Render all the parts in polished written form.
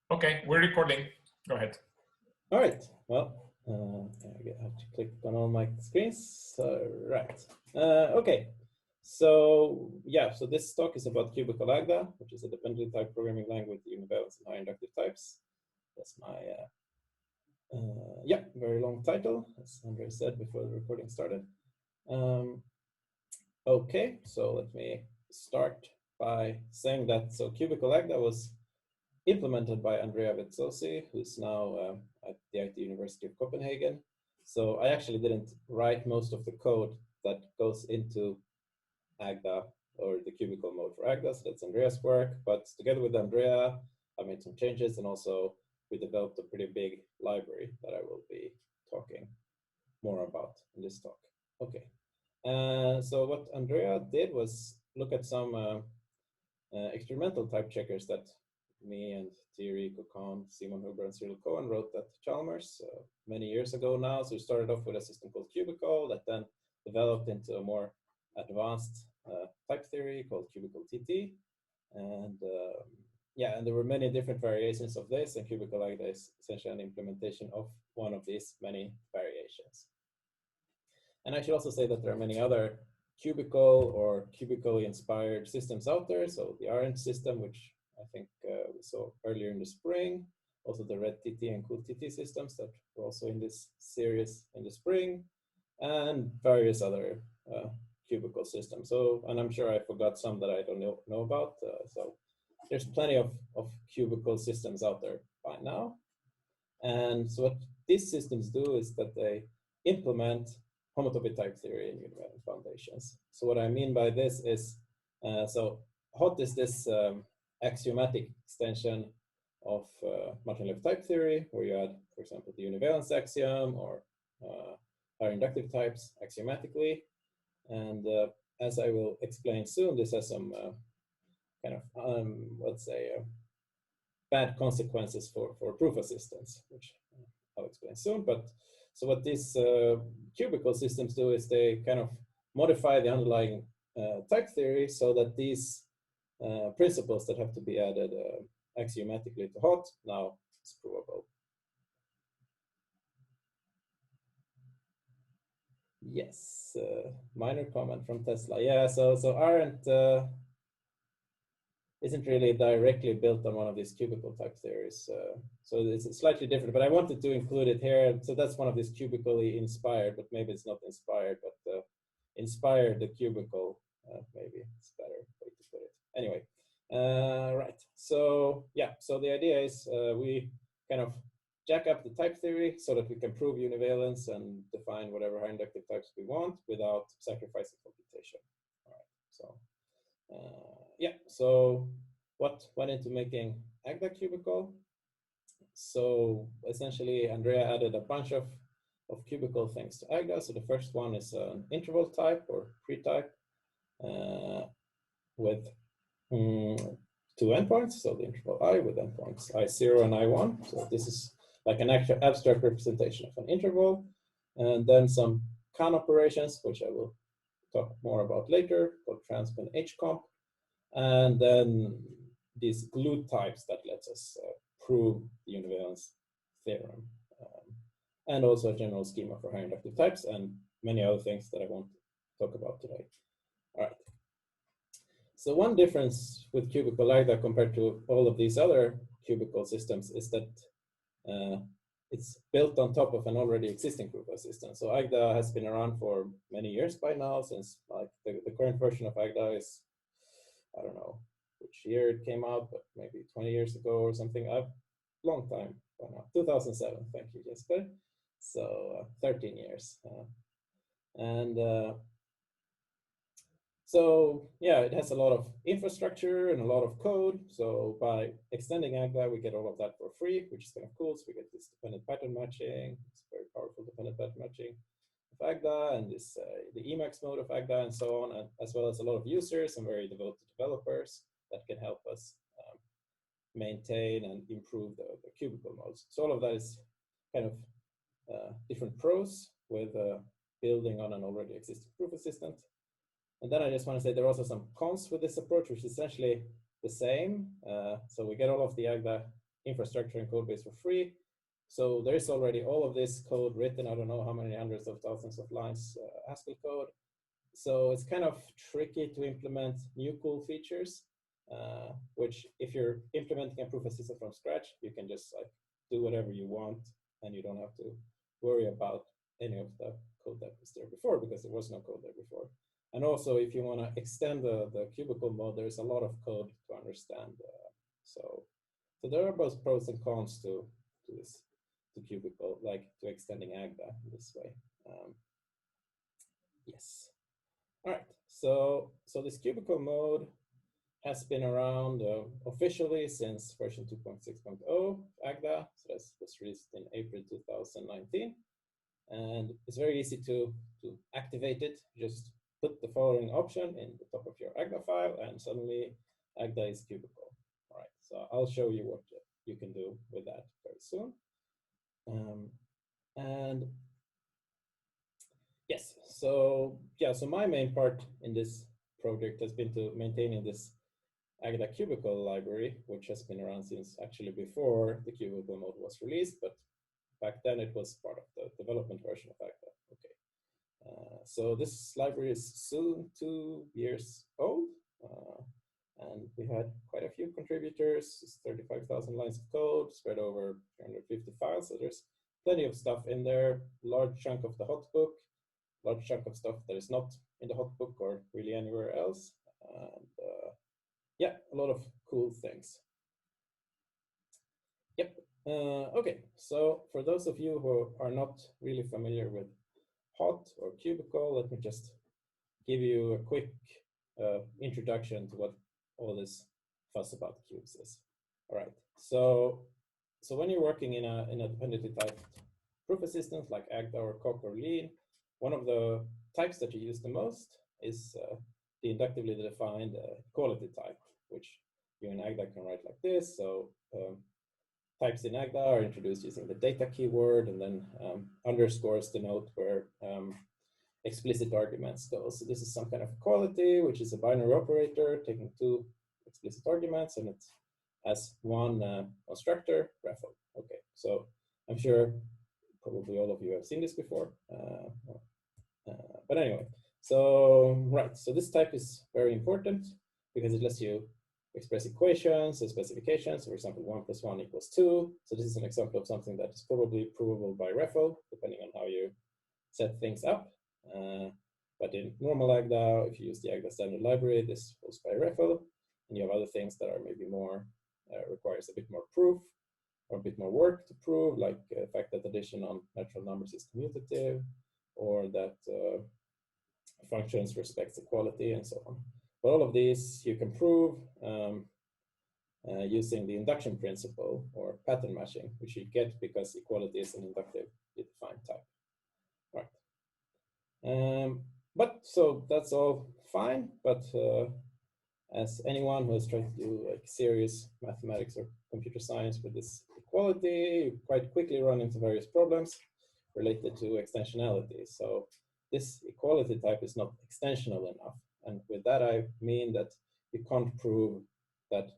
Okay, we're recording. Go ahead. All right. Well, I have to click on all my screens. Right. Okay. So yeah. So this talk is about Cubical Agda, which is a dependently typed programming language with univalence and high inductive types. That's my yeah, very long title, as Andre said before the recording started. Okay. So let me start by saying that Cubical Agda was implemented by Andrea Vezzosi, who's now at the IT University of Copenhagen. So I actually didn't write most of the code that goes into Agda or the cubical mode for Agda, so that's Andrea's work. But together with Andrea, I made some changes, and also we developed a pretty big library that I will be talking more about in this talk. Okay. So what Andrea did was look at some experimental type checkers that me and Thierry Cocan, Simon Huber, and Cyril Cohen wrote at Chalmers many years ago now. So we started off with a system called Cubical that then developed into a more advanced type theory called Cubical TT. And yeah, and there were many different variations of this, and Cubical Agda is essentially an implementation of one of these many variations. And I should also say that there are many other cubical or cubically inspired systems out there. So the Arendt system, which I think we saw earlier in the spring, also the Red TT and Cool TT systems that were also in this series in the spring, and various other cubical systems. So, and I'm sure I forgot some that I don't know about. So there's plenty of cubical systems out there by now. And so what these systems do is that they implement homotopy type theory in Univalent foundations. So what I mean by this is, so HOT is this axiomatic extension of multi-level type theory, where you add, for example, the Univalence axiom or higher inductive types axiomatically. And as I will explain soon, this has some kind of, let's say, bad consequences for proof assistance, which I'll explain soon. But so what these cubical systems do is they kind of modify the underlying type theory so that these principles that have to be added axiomatically to HOT now is provable. Yes, minor comment from Tesla. Yeah, so Arendt isn't really directly built on one of these cubical type theories. So it's slightly different, but I wanted to include it here. So that's one of these cubically inspired, but maybe it's not inspired, but inspired the cubicle, maybe it's a better way to put it. Anyway, right. So yeah, so the idea is we kind of jack up the type theory so that we can prove univalence and define whatever high inductive types we want without sacrificing computation. All right, so yeah, so what went into making Agda cubical? So essentially, Andrea added a bunch of cubical things to Agda. So the first one is an interval type or pre-type with two endpoints. So the interval I with endpoints I0 and I1. So this is like an actual abstract representation of an interval. And then some CAN operations, which I will talk more about later, called transpen HComp. And then these glue types that lets us prove the univalence theorem. And also a general schema for high inductive types and many other things that I won't talk about today. All right. So one difference with Cubical Agda compared to all of these other cubical systems is that it's built on top of an already existing proof assistant. So Agda has been around for many years by now, since like the current version of Agda is, I don't know which year it came out, but maybe 20 years ago or something. A long time by now. 2007. Thank you, Jesper. So 13 years. So yeah, it has a lot of infrastructure and a lot of code. So by extending Agda, we get all of that for free, which is kind of cool. So we get this dependent pattern matching. It's very powerful dependent pattern matching of Agda, and this the Emacs mode of Agda, and so on, and as well as a lot of users and very devoted developers that can help us maintain and improve the cubicle modes. So all of that is kind of different pros with building on an already existing proof assistant. And then I just want to say there are also some cons with this approach, which is essentially the same. So we get all of the Agda infrastructure and code base for free. So there is already all of this code written. I don't know how many hundreds of thousands of lines Haskell code. So it's kind of tricky to implement new cool features, which if you're implementing a proof of system from scratch, you can just like do whatever you want, and you don't have to worry about any of the code that was there before, because there was no code there before. And also, if you want to extend the cubicle mode, there's a lot of code to understand. So there are both pros and cons to this, to cubicle, like to extending Agda this way. Yes. All right. So this cubicle mode has been around officially since version 2.6.0 Agda. So that was released in April 2019. And it's very easy to activate it. Just put the following option in the top of your Agda file, and suddenly Agda is cubical. All right, so I'll show you what you can do with that very soon. And yes, so yeah, so my main part in this project has been to maintaining this Agda cubicle library, which has been around since actually before the cubicle mode was released, but back then it was part of the development version of Agda. Okay. So this library is soon 2 years old, and we had quite a few contributors. It's 35,000 lines of code spread over 350 files. So there's plenty of stuff in there. Large chunk of the hotbook, large chunk of stuff that is not in the hotbook or really anywhere else. And yeah, a lot of cool things. Yep. Okay, so for those of you who are not really familiar with hot or cubicle, let me just give you a quick introduction to what all this fuss about cubes is. All right, so when you're working in a dependently typed proof of systems like Agda or Coq or Lean, one of the types that you use the most is the inductively defined equality type, which you in Agda can write like this. So types in Agda are introduced using the data keyword, and then underscores denote where explicit arguments go. So this is some kind of equality, which is a binary operator taking 2 explicit arguments, and it has one constructor, raffle. Okay, so I'm sure probably all of you have seen this before. But anyway, so right, so this type is very important because it lets you express equations and specifications. For example, 1 + 1 = 2. So this is an example of something that is probably provable by REFL, depending on how you set things up. But in normal Agda, if you use the Agda standard library, this goes by REFL. And you have other things that are maybe more, requires a bit more proof or a bit more work to prove, like the fact that addition on natural numbers is commutative, or that functions respects equality, and so on. But all of these you can prove using the induction principle or pattern matching, which you get because equality is an inductively defined type. Right. But so that's all fine. But as anyone who has tried to do like serious mathematics or computer science with this equality, you quite quickly run into various problems related to extensionality. So this equality type is not extensional enough. And with that, I mean that you can't prove that.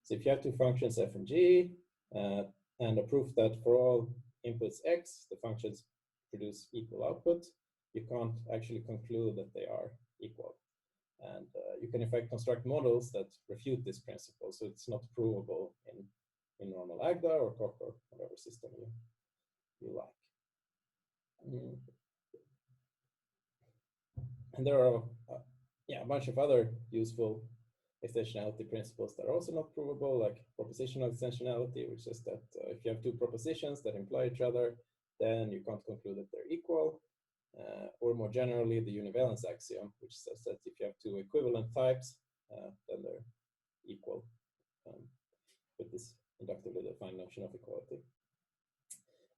So if you have 2 functions f and g, and a proof that for all inputs x, the functions produce equal output, you can't actually conclude that they are equal. And you can in fact construct models that refute this principle. So it's not provable in normal Agda or Coq or whatever system you like. And there are a bunch of other useful extensionality principles that are also not provable, like propositional extensionality, which is that if you have 2 propositions that imply each other, then you can't conclude that they're equal. Or more generally, the Univalence axiom, which says that if you have 2 equivalent types, then they're equal with this inductively defined notion of equality.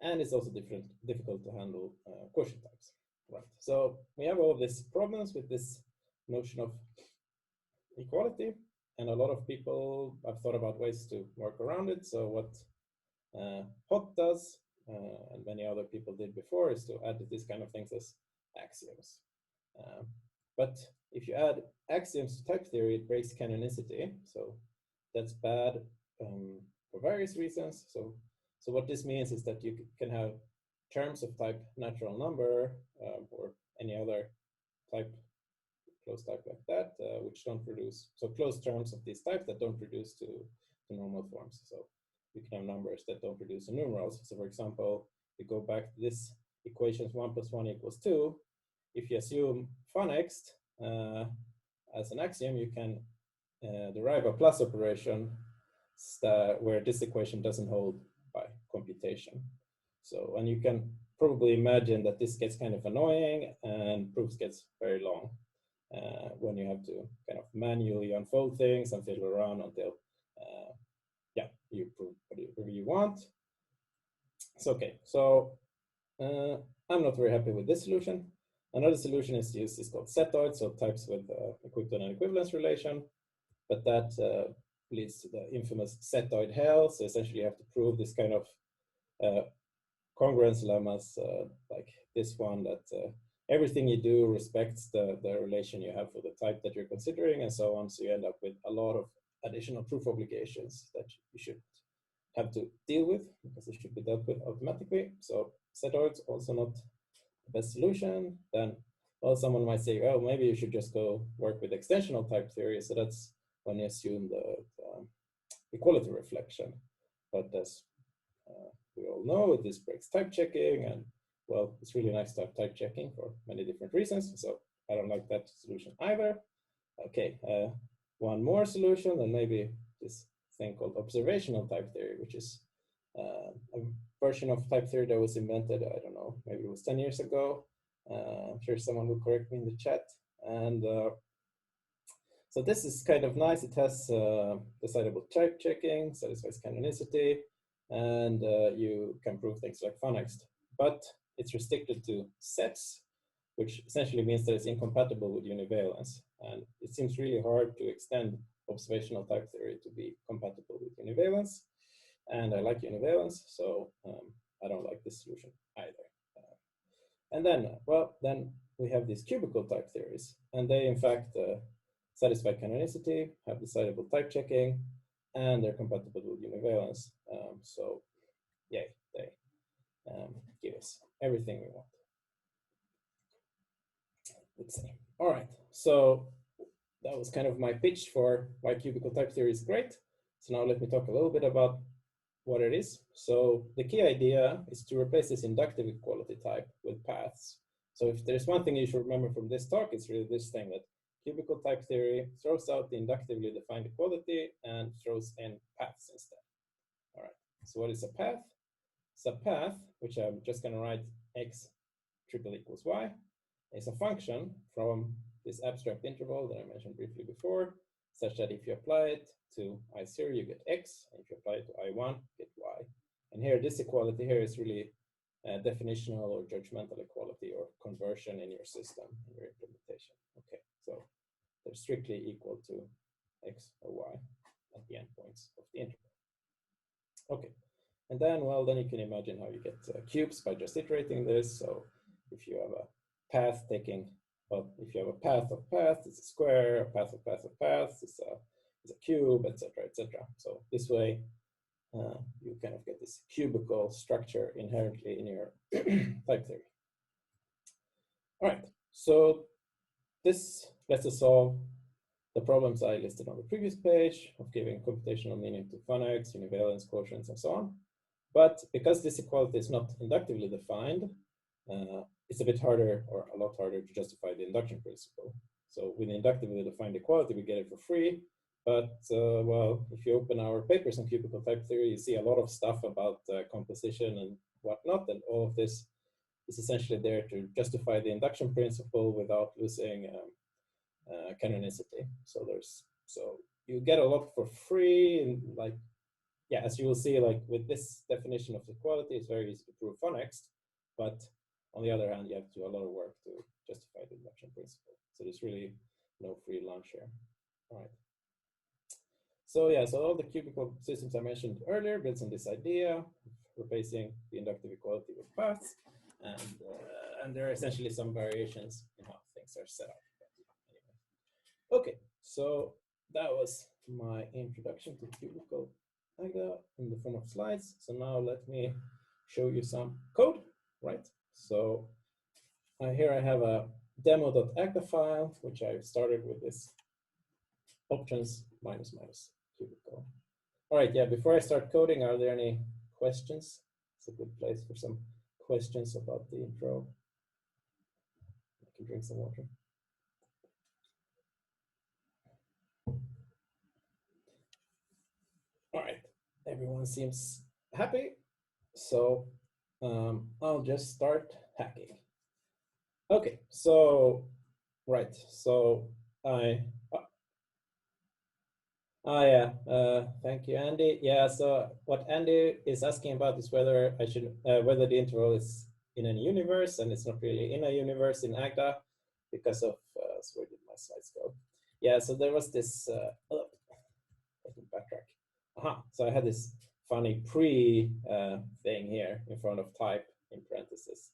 And it's also difficult to handle quotient types. Right. So we have all of these problems with this notion of equality, and a lot of people have thought about ways to work around it. So what HOT does, and many other people did before, is to add these kind of things as axioms. But if you add axioms to type theory, it breaks canonicity. So that's bad for various reasons. So what this means is that you can have terms of type natural number or any other type, closed type like that, which don't reduce, so closed terms of these types that don't reduce to normal forms. So you can have numbers that don't reduce to numerals. So for example, you go back to this equations 1 + 1 = 2. If you assume funnext as an axiom, you can derive a plus operation where this equation doesn't hold by computation. So, and you can probably imagine that this gets kind of annoying and proofs gets very long when you have to kind of manually unfold things and fiddle around until yeah, you prove whatever you want. So okay, so I'm not very happy with this solution. Another solution is to use this called setoid, so types with equivalent and equivalence relation, but that leads to the infamous setoid hell. So essentially you have to prove this kind of congruence lemmas like this one, that everything you do respects the relation you have for the type that you're considering and so on. So you end up with a lot of additional proof obligations that you should have to deal with because it should be dealt with automatically. So setoids also not the best solution. Then, well, someone might say, oh, maybe you should just go work with extensional type theory. So that's when you assume the equality reflection. But as we all know, this breaks type checking, and well, it's really nice to have type checking for many different reasons. So I don't like that solution either. Okay, one more solution, and maybe this thing called observational type theory, which is a version of type theory that was invented, I don't know, maybe it was 10 years ago. I'm sure someone will correct me in the chat. And so this is kind of nice. It has decidable type checking, satisfies canonicity, and you can prove things like funnext. But it's restricted to sets, which essentially means that it's incompatible with univalence. And it seems really hard to extend observational type theory to be compatible with univalence. And I like univalence, so I don't like this solution either. And then, well, then we have these cubical type theories, and they in fact satisfy canonicity, have decidable type checking, and they're compatible with univalence. So, yay, they give us everything we want, let's say. All right, so that was kind of my pitch for why cubical type theory is great. So now let me talk a little bit about what it is. So the key idea is to replace this inductive equality type with paths. So if there's one thing you should remember from this talk, it's really this thing, that cubical type theory throws out the inductively defined equality and throws in paths instead. All right, so what is a path? It's a path, which I'm just gonna write x triple equals y, is a function from this abstract interval that I mentioned briefly before, such that if you apply it to I0, you get x, and if you apply it to I1, you get y. And here, this equality here is really definitional or judgmental equality or conversion in your system, in your implementation. Okay, so they're strictly equal to x or y at the endpoints of the interval. Okay, and then, well, then you can imagine how you get cubes by just iterating this. So if you have a path taking, well, if you have a path of paths, it's a square, a path of path of paths, it's a cube, etc., etc. So this way, you kind of get this cubical structure inherently in your type theory. All right, so this lets us solve the problems I listed on the previous page of giving computational meaning to funnext, univalence, quotients, and so on. But because this equality is not inductively defined, it's a bit harder, or a lot harder, to justify the induction principle. So with the inductively defined equality, we get it for free. But well, if you open our papers on cubical type theory, you see a lot of stuff about composition and whatnot, and all of this is essentially there to justify the induction principle without losing canonicity. So you get a lot for free, and like, yeah, as you will see, like with this definition of equality, it's very easy to prove funnext, but on the other hand, you have to do a lot of work to justify the induction principle. So there's really no free lunch here. All right. So yeah, so all the cubical systems I mentioned earlier builds on this idea of replacing the inductive equality with paths, and there are essentially some variations in how things are set up. Anyway. Okay, so that was my introduction to cubical Agda in the form of slides. So now let me show you some code, right? So here I have a demo.agda file, which I've started with this options minus cubicle. All right, yeah, before I start coding, are there any questions? It's a good place for some questions about the intro. I can drink some water. All right, everyone seems happy. So I'll just start hacking. Okay, so, right, so yeah, thank you, Andy. Yeah, so what Andy is asking about is whether I should, whether the interval is in a universe, and it's not really in a universe in Agda because of, so where did my slides go? Yeah, so there was this, let me backtrack. So I had this funny thing here in front of type in parentheses.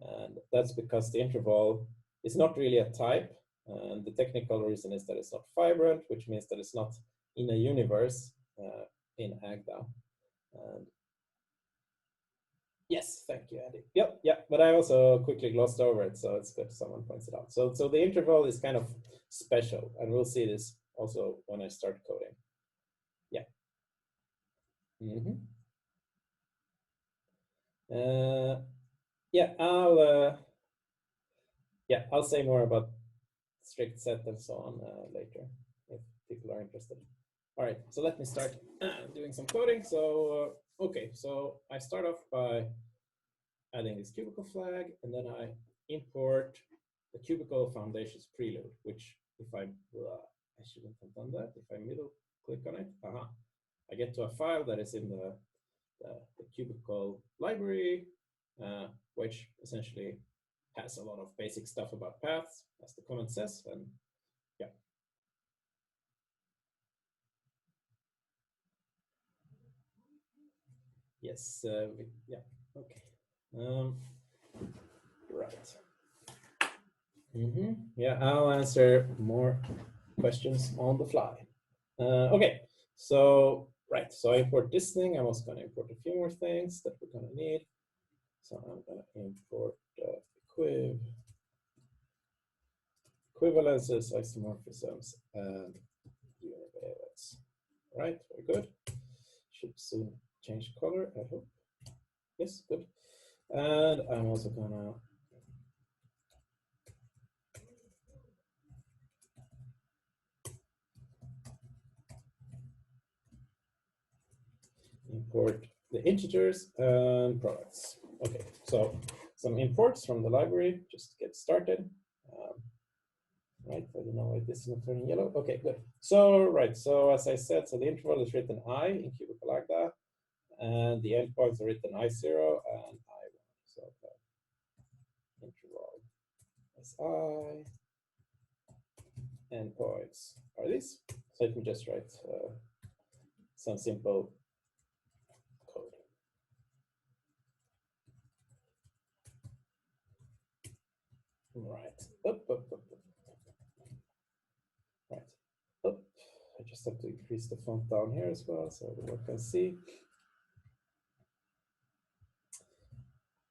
And that's because the interval is not really a type. And the technical reason is that it's not fibrant, which means that it's not in a universe in Agda. And yes, thank you, Andy. Yep, but I also quickly glossed over it, so it's good someone points it out. So the interval is kind of special, and we'll see this also when I start coding. Yeah. Yeah, I'll say more about strict set and so on later if people are interested. All right, so let me start doing some coding. So, okay, so I start off by adding this cubicle flag, and then I import the cubicle foundations prelude, which if I shouldn't have done that. If I middle click on it, I get to a file that is in the cubicle library, which essentially has a lot of basic stuff about paths, as the comment says, and yeah. Yes, yeah, okay. Right. Yeah, I'll answer more questions on the fly. Okay, so, right, so I import this thing. I'm also going to import a few more things that we're going to need. So I'm going to import equivalences, isomorphisms, and univalence. Right, very good. Should soon change color, I hope. Yes, good. And I'm also gonna import the integers and products. Okay, so some imports from the library, just to get started. Right, I don't know why this is not turning yellow. Okay, good. So, right, so as I said, so the interval is written I in Cubical Agda, and the endpoints are written I0 and I1. So the interval is I, endpoints are these. So let me just write some simple code. Right. Right. I just have to increase the font down here as well so everyone can see.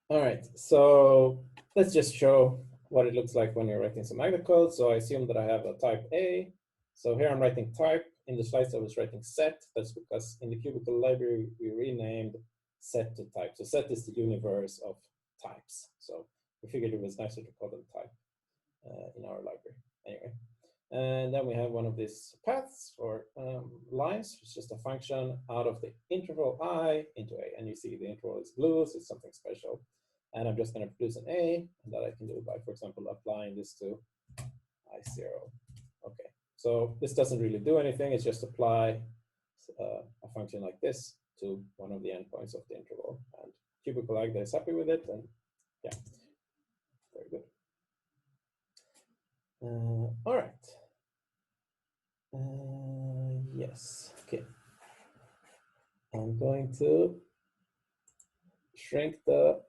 All right. So let's just show what it looks like when you're writing some Agda code. So I assume that I have a type A. So here I'm writing type. In the slides I was writing set. That's because in the Cubicle library we renamed set to type. So set is the universe of types. So we figured it was nicer to call them type in our library. Anyway, and then we have one of these paths or lines. It's just a function out of the interval I into A. And you see the interval is blue, so it's something special. And I'm just going to produce an A, and that I can do by, for example, applying this to I0. Okay, so this doesn't really do anything. It's just apply a function like this to one of the endpoints of the interval. And Cubical Agda is happy with it, and yeah, very good. All right. Yes, okay. I'm going to shrink the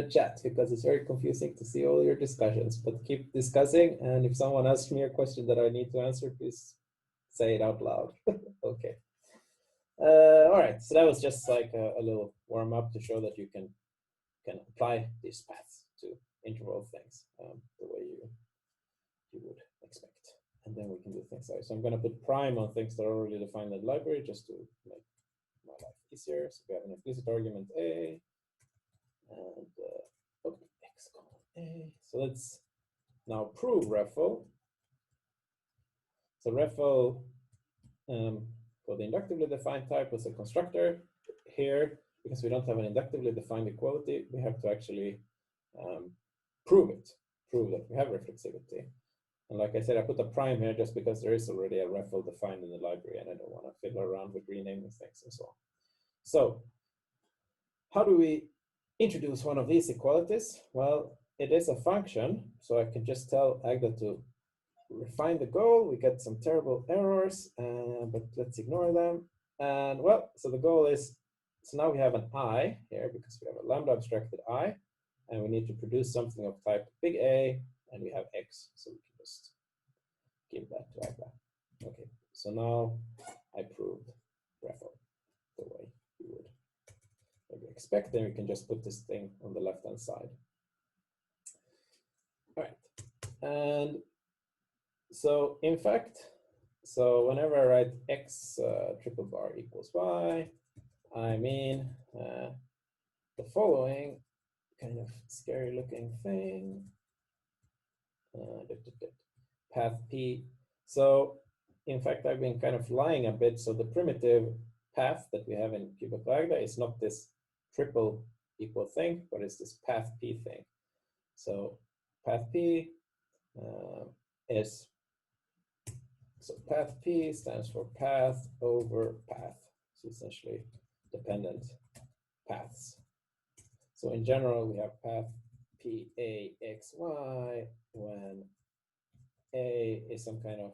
chat because it's very confusing to see all your discussions, but keep discussing. And if someone asks me a question that I need to answer, please say it out loud. Okay. All right, so that was just like a little warm up to show that you can apply these paths to interval things the way you would expect. And then we can do things like, so I'm going to put prime on things that are already defined in the library just to make my life easier. So we have an implicit argument A and x colon A. So let's now prove REFL. So REFL for the inductively defined type was a constructor. Here, because we don't have an inductively defined equality, we have to actually prove that we have reflexivity. And like I said, I put a prime here just because there is already a REFL defined in the library and I don't want to fiddle around with renaming things and so on. So how do we introduce one of these equalities? Well, it is a function, so I can just tell Agda to refine the goal. We get some terrible errors, but let's ignore them. And well, so the goal is, so now we have an I here because we have a lambda abstracted I, and we need to produce something of type big A, and we have X, so we can just give that to Agda. Okay, so now I proved REFL the way you would maybe expect. Then we can just put this thing on the left-hand side. All right, and so in fact, so whenever I write x triple bar equals y, I mean the following kind of scary looking thing, path p. So in fact, I've been kind of lying a bit. So the primitive path that we have in Cubical Agda is not this triple equal thing, but it's this path p thing. So path p is, so path p stands for path over path. So essentially dependent paths. So in general, we have path p a x y when a is some kind of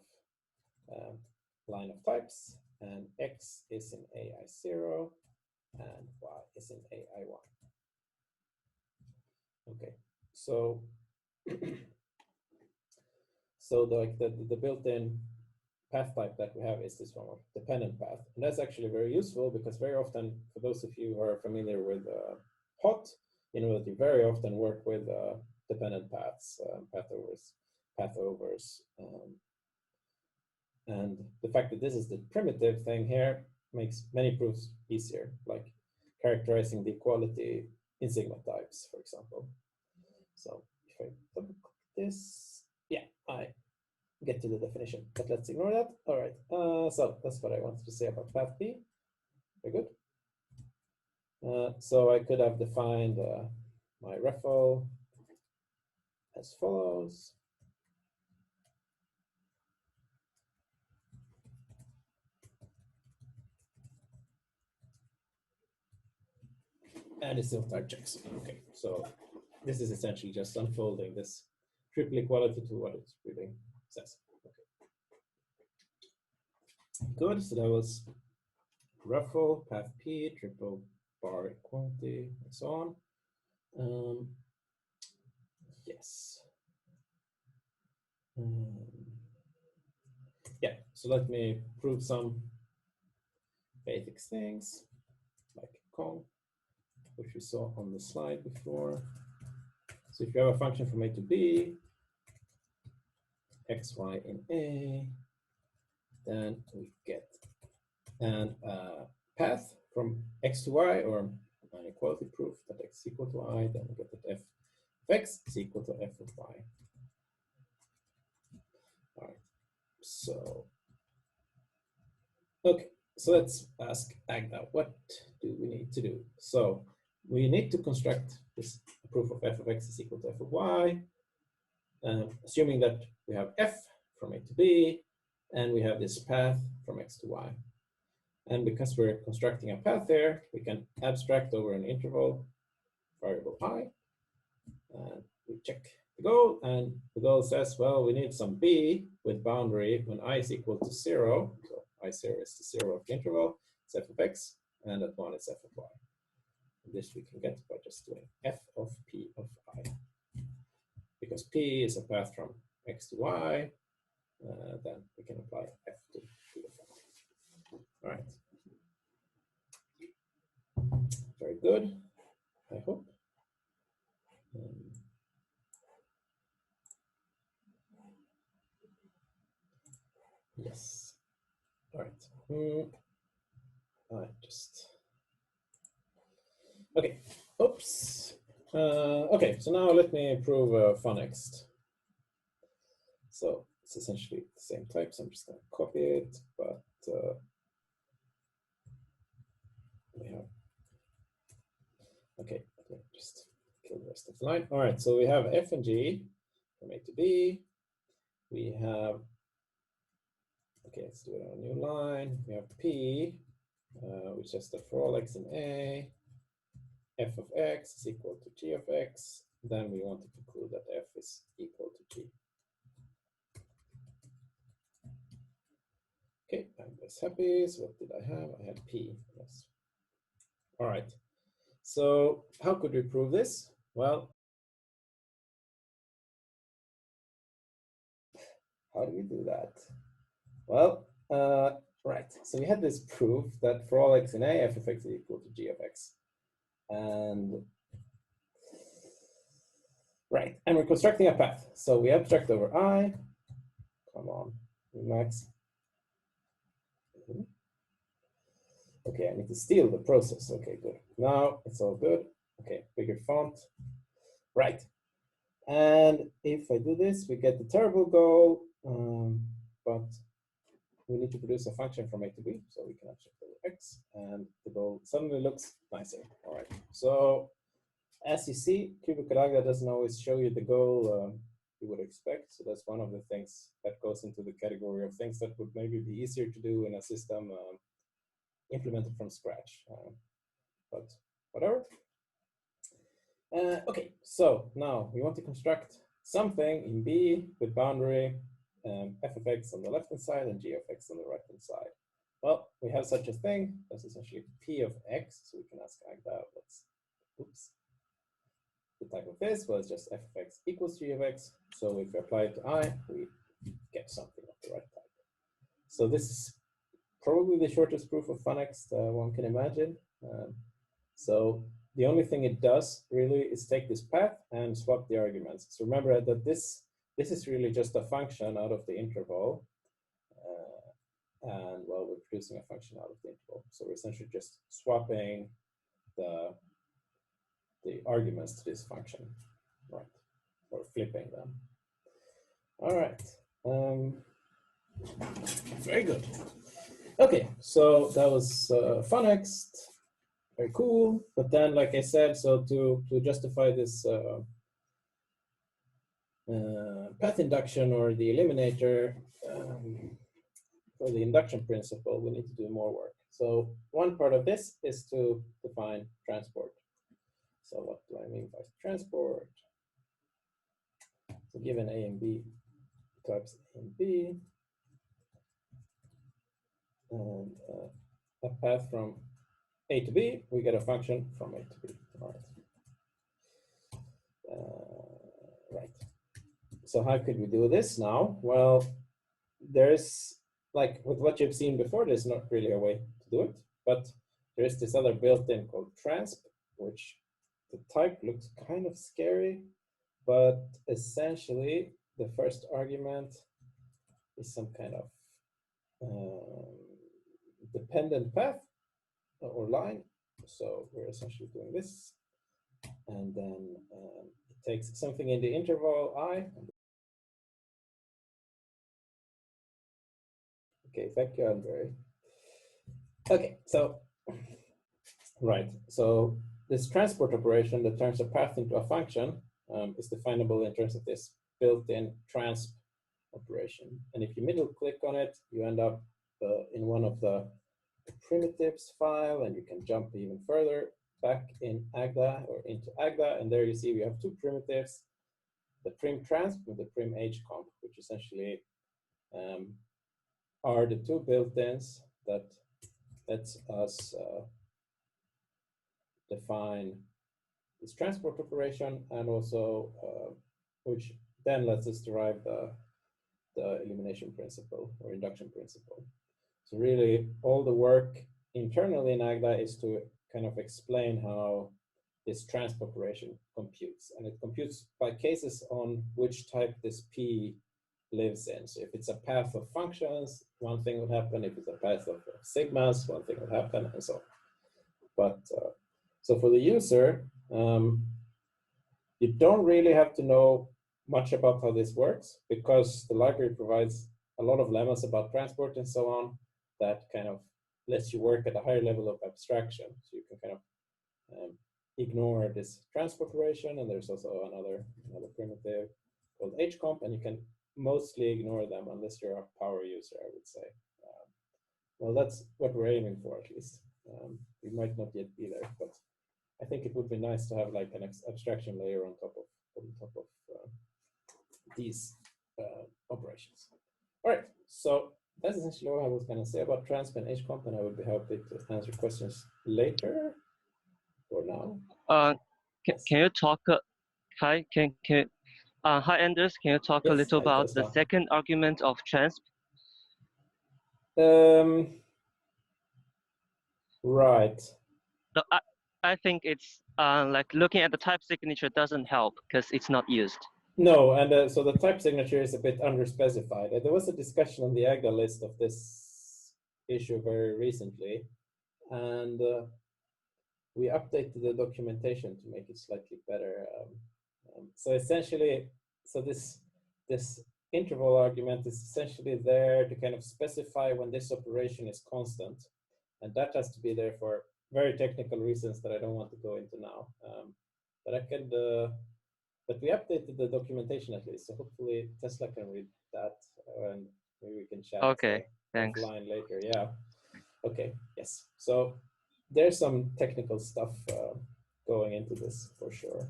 line of types, and x is in ai0, and y is in ai1. Okay, so so the built-in path type that we have is this one of dependent path, and that's actually very useful because very often, for those of you who are familiar with HOT, you know that you very often work with dependent paths, path overs, and the fact that this is the primitive thing here makes many proofs easier, like characterizing the equality in sigma types, for example. So if I double click this, yeah, I get to the definition, but let's ignore that. All right, so that's what I wanted to say about path P. Very good. So I could have defined my REFL as follows. And it's still type checks. Okay, so this is essentially just unfolding this triple equality to what it really says. Okay. Good, so that was REFL, path P, triple bar equality, and so on. Yes. Yeah, so let me prove some basic things like Kong, which we saw on the slide before. So if you have a function from A to B, x, y in A, then we get an path from x to y, or an equality proof that x is equal to y, then we get that f of x is equal to f of y. All right, so, okay, so let's ask Agda, what do we need to do? So we need to construct this proof of f of x is equal to f of y, assuming that we have f from A to B, and we have this path from x to y. And because we're constructing a path there, we can abstract over an interval variable I, and we check the goal, and the goal says, well, we need some b with boundary when I is equal to 0. So I0 is the 0 of the interval, it's f of x, and at 1 is f of y. And this we can get by just doing f of p of I. Because p is a path from x to y, then we can apply f to p of y. All right. Very good, I hope. Yes. All right. Okay. Oops. Okay. So now let me prove funnext. So it's essentially the same type. So I'm just going to copy it, but we have. Okay. Let me just kill the rest of the line. All right. So we have f and g from A to B. We have. Okay, let's do it on a new line. We have P, which is that for all x in A, f of x is equal to g of x. Then we want to conclude that f is equal to g. Okay, I'm less happy. So what did I have? I had P, yes. All right. So how could we prove this? Well, how do we do that? Well, right. So we had this proof that for all x in A, f of x is equal to g of x. And right, and we're constructing a path. So we abstract over I. Come on, Max. Okay, I need to steal the process. Okay, good. Now it's all good. Okay, bigger font. Right. And if I do this, we get the terrible goal, but we need to produce a function from A to B, so we can abstract over x, and the goal suddenly looks nicer. All right. So as you see, Cubical Agda doesn't always show you the goal you would expect. So that's one of the things that goes into the category of things that would maybe be easier to do in a system implemented from scratch. But whatever. Okay, so now we want to construct something in B with boundary f of x on the left-hand side and g of x on the right-hand side. Well, we have such a thing. That's essentially p of x. So we can ask Agda, oops. The type of this was just f of x equals g of x. So if we apply it to I, we get something of the right type. So this is probably the shortest proof of funnext one can imagine. So the only thing it does really is take this path and swap the arguments. So remember that this is really just a function out of the interval. And well, we're producing a function out of the interval. So we're essentially just swapping the arguments to this function, right? Or flipping them. All right. Very good. Okay, so that was funnext. Very cool. But then, like I said, so to justify this path induction or the eliminator for the induction principle, we need to do more work. So one part of this is to define transport. So what do I mean by transport? So given A and B types A and B, and a path from A to B, we get a function from A to B. All right. Right. So how could we do this now? Well, there's, like with what you've seen before, there's not really a way to do it, but there is this other built-in called transp, which the type looks kind of scary, but essentially the first argument is some kind of dependent path or line. So we're essentially doing this, and then it takes something in the interval I. Okay, thank you, Andre. Okay, so right, so this transport operation that turns a path into a function is definable in terms of this built-in transp operation. And if you middle click on it, you end up in one of the primitives file, and you can jump even further back in Agda or into Agda, and there you see we have two primitives, the prim transp and the prim hcomp, which essentially are the two built-ins that lets us define this transport operation, and also which then lets us derive the elimination principle or induction principle. So really all the work internally in Agda is to kind of explain how this transp operation computes. And it computes by cases on which type this P lives in. So if it's a path of functions, one thing will happen. If it's a path of sigmas, one thing will happen, and so on. But so for the user, you don't really have to know much about how this works, because the library provides a lot of lemmas about transport and so on that kind of lets you work at a higher level of abstraction. So you can kind of ignore this transport operation, and there's also another primitive called hcomp, and you can mostly ignore them unless you're a power user, I would say. Well, that's what we're aiming for, at least. We might not yet be there, but I think it would be nice to have like an abstraction layer on top of these operations. All right, so that's essentially what I was going to say about transp and hcomp, and I would be happy to answer questions later or now. Can you talk? Hi, hi Anders. Can you talk a little about the second argument of transp? Right. So I think it's like looking at the type signature doesn't help because it's not used. No, and so the type signature is a bit underspecified. There was a discussion on the Agda list of this issue very recently, and we updated the documentation to make it slightly better. So essentially, so this interval argument is essentially there to kind of specify when this operation is constant, and that has to be there for very technical reasons that I don't want to go into now. But I could. But we updated the documentation at least, so hopefully Tesla can read that, and maybe we can chat offline later. Yeah. Okay. Yes. So there's some technical stuff going into this for sure.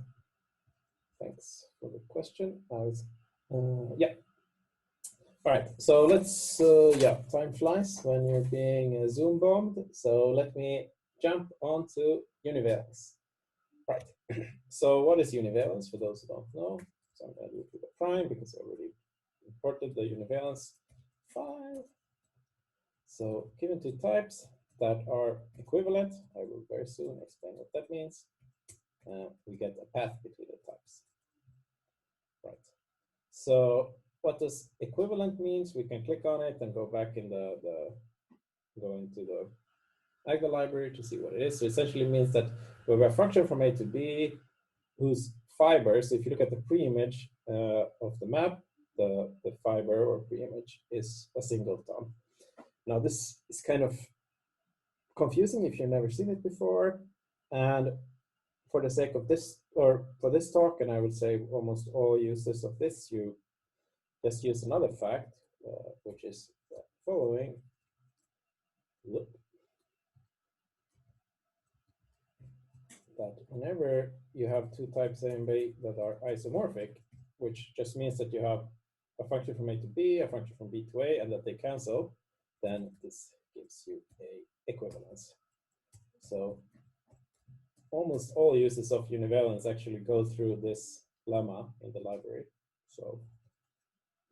Thanks for the question. Yeah. All right. So let's. Yeah. Time flies when you're being Zoom bombed. So let me jump onto Univalence. Right. So what is Univalence for those who don't know? So I'm going to do it with a prime because I already imported the Univalence file. So given two types that are equivalent, I will very soon explain what that means. We get a path between the types. Right. So what does equivalent means? We can click on it and go back in go into the Agda library to see what it is. So essentially means that we have a function from A to B whose fibers, if you look at the pre-image of the map, the fiber or pre-image is a singleton. Now this is kind of confusing if you've never seen it before, and for the sake of this, or for this talk, and I would say almost all users of this, you just use another fact, which is the following. That whenever you have two types A and B that are isomorphic, which just means that you have a function from A to B, a function from B to A, and that they cancel, then this gives you a equivalence. So almost all uses of Univalence actually go through this lemma in the library. So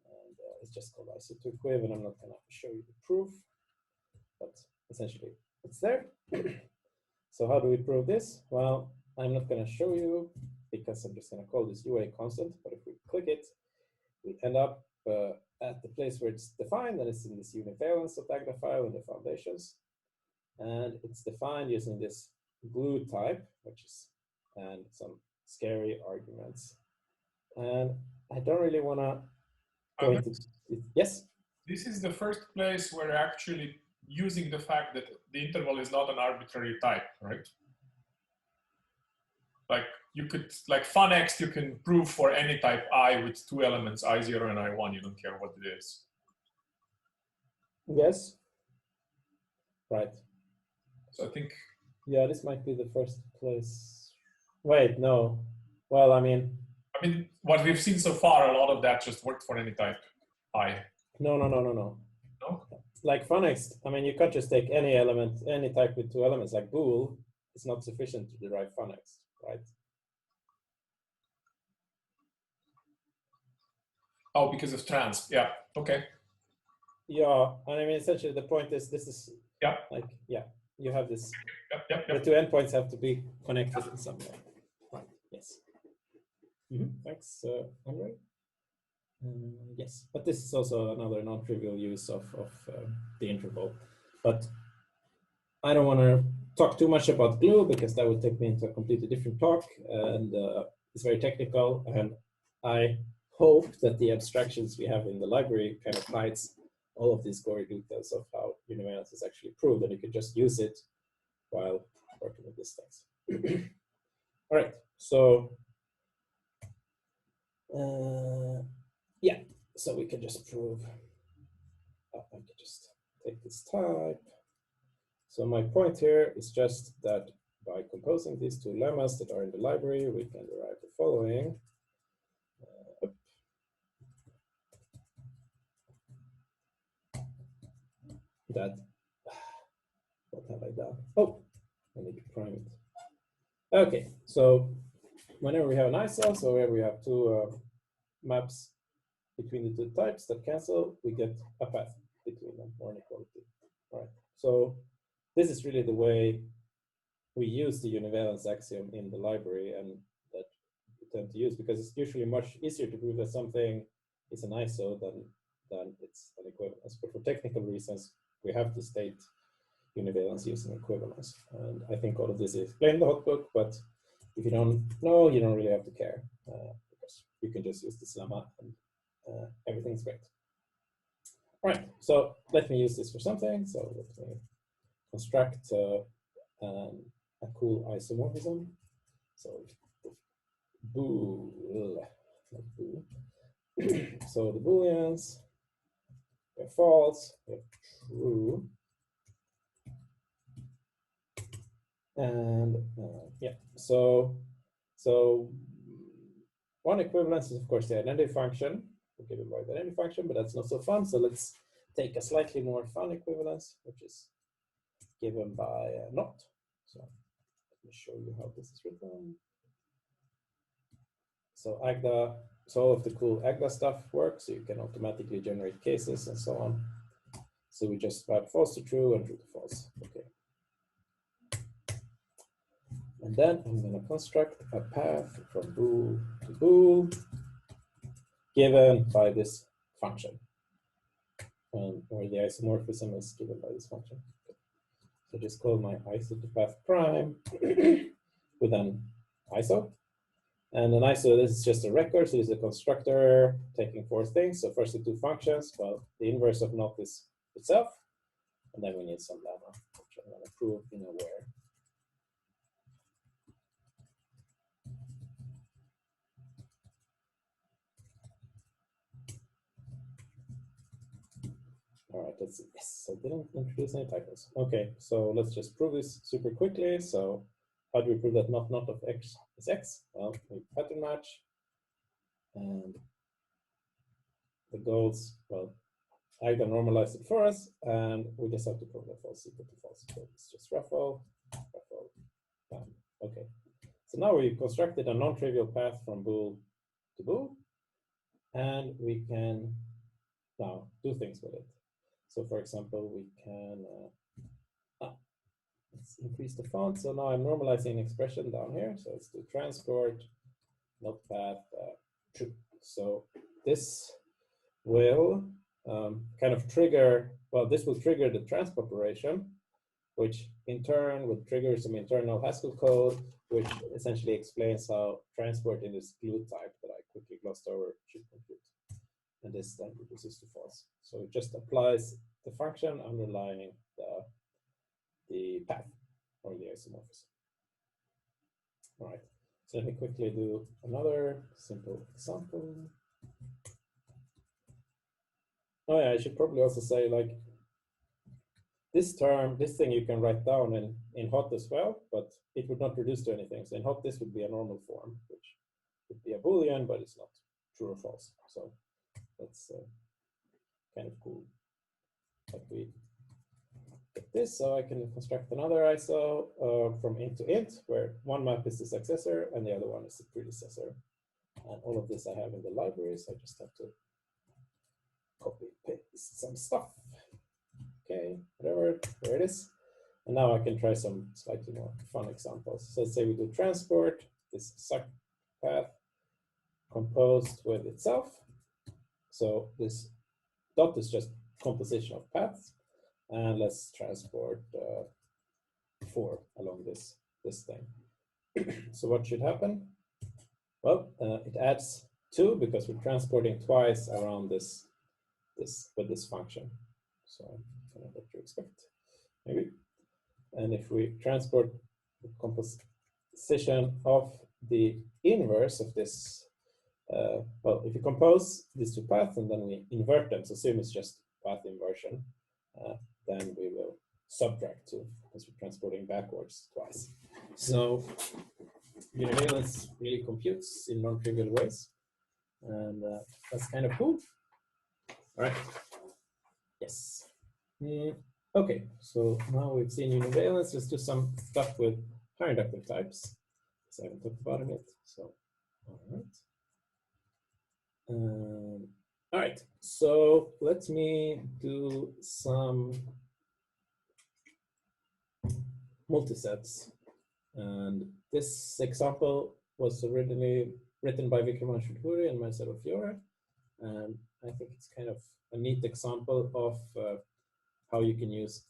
and it's just called iso2equiv, and I'm not going to show you the proof, but essentially it's there. So how do we prove this? Well, I'm not going to show you because I'm just going to call this UA constant, but if we click it, we end up at the place where it's defined, and it's in this univalence.agda file in the foundations. And it's defined using this glue type, which is, and some scary arguments. And I don't really want to go into it. Yes? This is the first place where actually using the fact that the interval is not an arbitrary type, right? Like you could, like funnext, you can prove for any type I with two elements, I0 and I1, you don't care what it is. Yes. Right. So I think. Yeah, this might be the first place. Wait, no. Well, I mean, what we've seen so far, a lot of that just worked for any type I. No. No? Like funnext, I mean, you can't just take any element, any type with two elements, like bool. It's not sufficient to derive funnext, right? Oh, because of trans. Yeah. Okay. Yeah, and I mean, essentially the point is this is yeah. like, yeah. you have this. Yep. The two endpoints have to be connected in some way. Right. Yes. Thanks, Andre. Yes, but this is also another non-trivial use of the interval. But I don't want to talk too much about glue because that would take me into a completely different talk, and it's very technical. And I hope that the abstractions we have in the library kind of hides all of these gory details of how univalence is actually proved, and you could just use it while working with these things. All right, so yeah, so we can just prove. I can just take this type. So my point here is just that by composing these two lemmas that are in the library, we can derive the following. That, what have I done? Oh, I need to prime it. Okay, so whenever we have an iso, so whenever we have two maps between the two types that cancel, we get a path between them, or an equality. All right, so this is really the way we use the univalence axiom in the library, and that we tend to use because it's usually much easier to prove that something is an iso than it's an equivalence. But for technical reasons, we have to state univalence using equivalence. And I think all of this is explained in the hot book, but if you don't know, you don't really have to care because you can just use this lemma and everything's great. All right, so let me use this for something. So let me construct a cool isomorphism. So bool, not bool. So the booleans, we have false, we have true, and yeah. So one equivalence is of course the identity function. We're given by the identity function, but that's not so fun. So let's take a slightly more fun equivalence, which is given by not. So let me show you how this is written. So Agda, so all of the cool Agda stuff works. So you can automatically generate cases and so on. So we just swap false to true and true to false. Okay. And then I'm going to construct a path from bool to bool given by this function, where the isomorphism is given by this function. Okay. So just call my iso to path prime with an iso. And an iso, this is just a record, so it's a constructor taking four things. So first the two functions, well, the inverse of not is itself, and then we need some lemma, which I'm going to prove in a where. All right, let's see. Yes, I didn't introduce any typos. Okay, so let's just prove this super quickly. So how do we prove that not of x is x? Well, we pattern match, and the goals, well, Agda normalized it for us, and we just have to prove that false equal to false. So it's just ruffle, bam. Okay. So now we constructed a non-trivial path from bool to bool, and we can now do things with it. So for example, we can, let's increase the font. So now I'm normalizing an expression down here. So let's do transport, not path, true. So this will kind of trigger, well, this will trigger the transport operation, which in turn would trigger some internal Haskell code, which essentially explains how transport in this glue type that I quickly glossed over should compute. And this then reduces to false. So it just applies the function underlying the path or the isomorphism. All right, so let me quickly do another simple example. Oh yeah, I should probably also say, like, this term, this thing you can write down in hot as well, but it would not reduce to anything. So in hot, this would be a normal form, which would be a Boolean, but it's not true or false. So that's kind of cool. But we get this, so I can construct another iso from int to int, where one map is the successor and the other one is the predecessor. And all of this I have in the library, so I just have to copy paste some stuff. Okay, whatever, there it is. And now I can try some slightly more fun examples. So let's say we do transport, this suck path composed with itself. So this dot is just composition of paths. And let's transport 4 along this thing. So what should happen? Well, it adds 2 because we're transporting twice around this with this function. So I don't know what you expect, maybe. And if we transport the composition of the inverse of this, well, if you compose these 2 paths and then we invert them, so assume it's just path inversion, then we will subtract 2 because we're transporting backwards twice. So Univalence really computes in non-trivial ways, and that's kind of cool. All right. Yes. Okay, so now we've seen univalence. Let's do some stuff with higher inductive types, because I haven't talked about them yet. So, all right. All right, so let me do some multisets. And this example was originally written by Vikram Shudhuri and Marcelo Fiore. And I think it's kind of a neat example of how you can use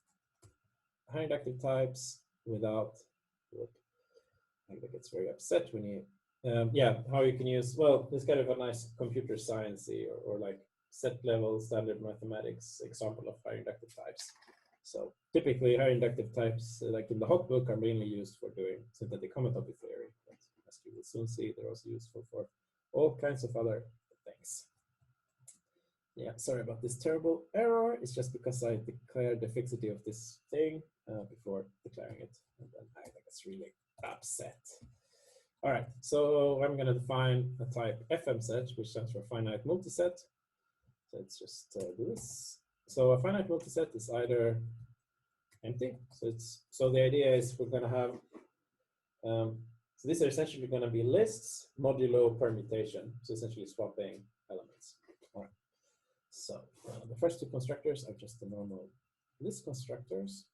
high inductive types without, I think it's very upset when you, yeah, how you can use, well, it's kind of a nice computer sciencey or like set level standard mathematics example of high inductive types. So typically high inductive types, like in the hot book, are mainly used for doing synthetic homotopy theory. But as you will soon see, they're also useful for all kinds of other things. Yeah, sorry about this terrible error. It's just because I declared the fixity of this thing before declaring it. And then I think it's really upset. All right, so I'm going to define a type FM set, which stands for finite multiset. So let's just do this. So a finite multiset is either empty. So the idea is we're going to have, so these are essentially going to be lists modulo permutation. So essentially swapping elements. All right. So the first 2 constructors are just the normal list constructors.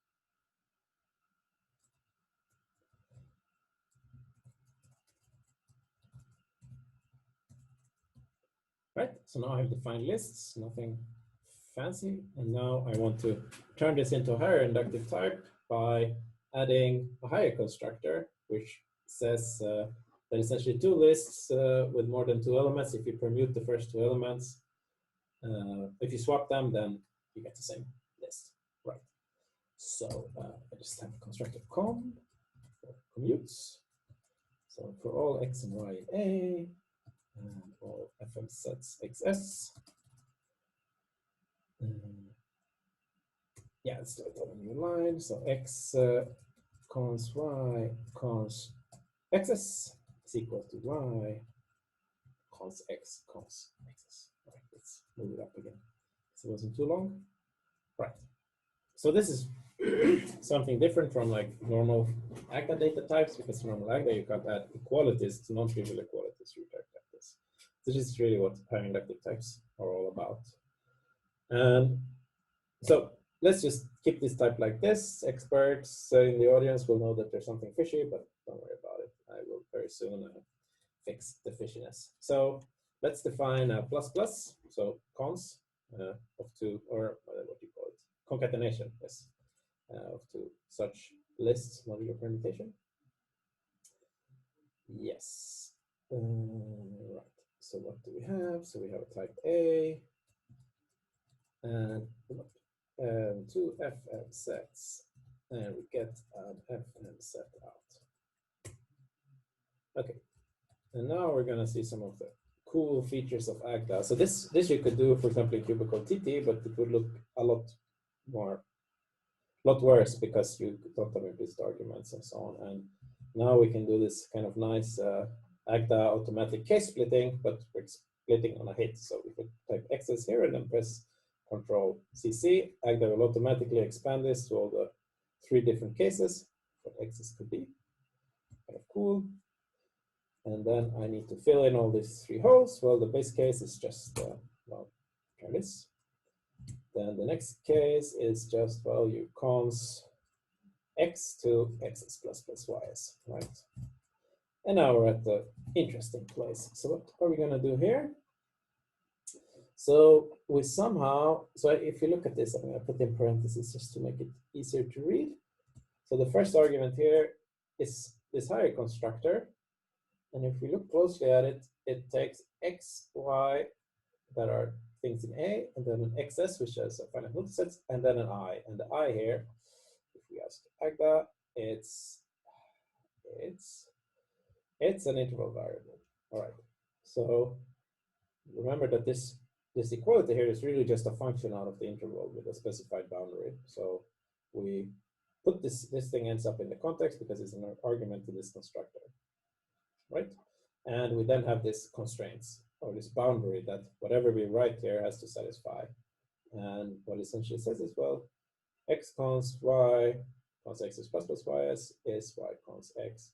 Right, so now I have defined lists, nothing fancy. And now I want to turn this into a higher inductive type by adding a higher constructor, which says that essentially 2 lists with more than 2 elements. If you permute the first 2 elements, if you swap them, then you get the same list. Right. So I just have a constructor com for commutes. So for all x and y in A, and all FM sets XS. Yeah, let's do it on a new line. So x cons y cons xs is equal to y cons x cons xs. Right, let's move it up again. So it wasn't too long. Right. So this is something different from like normal Agda data types, because normal Agda you can't add equalities to non-trivial equalities to return vectors. This is really what higher inductive types are all about. And so let's just keep this type like this. Experts in the audience will know that there's something fishy, but don't worry about it. I will very soon fix the fishiness. So let's define a plus plus, so cons of 2, or what do you call it? Concatenation, yes, of 2 such lists modular permutation. Yes. Right. So what do we have? So we have a type A and 2 FM sets, and we get an FM set out. Okay. And now we're going to see some of the cool features of Agda. So this you could do, for example, in Cubical TT, but it would look a lot worse because you don't have implicit arguments and so on. And now we can do this kind of nice Agda automatic case splitting, but we're splitting on a hit. So we could type XS here and then press Control CC. Agda will automatically expand this to all the 3 different cases what XS could be. Kind of cool. And then I need to fill in all these 3 holes. Well, the base case is just, well, try this. Then the next case is just, well, you cons x to x's plus plus y's, right? And now we're at the interesting place. So what are we going to do here? So we somehow, so if you look at this, I'm going to put in parentheses just to make it easier to read. So the first argument here is this higher constructor. And if we look closely at it, it takes x, y that are things in A, and then an xs, which is a finite multisets, and then an I. And the I here, if we ask Agda, it's an interval variable. All right. So remember that this equality here is really just a function out of the interval with a specified boundary. So we put this thing ends up in the context because it's an argument to this constructor, right? And we then have this constraints or this boundary that whatever we write here has to satisfy. And what it essentially says is, well, x cons y cons x is plus plus ys is y cons x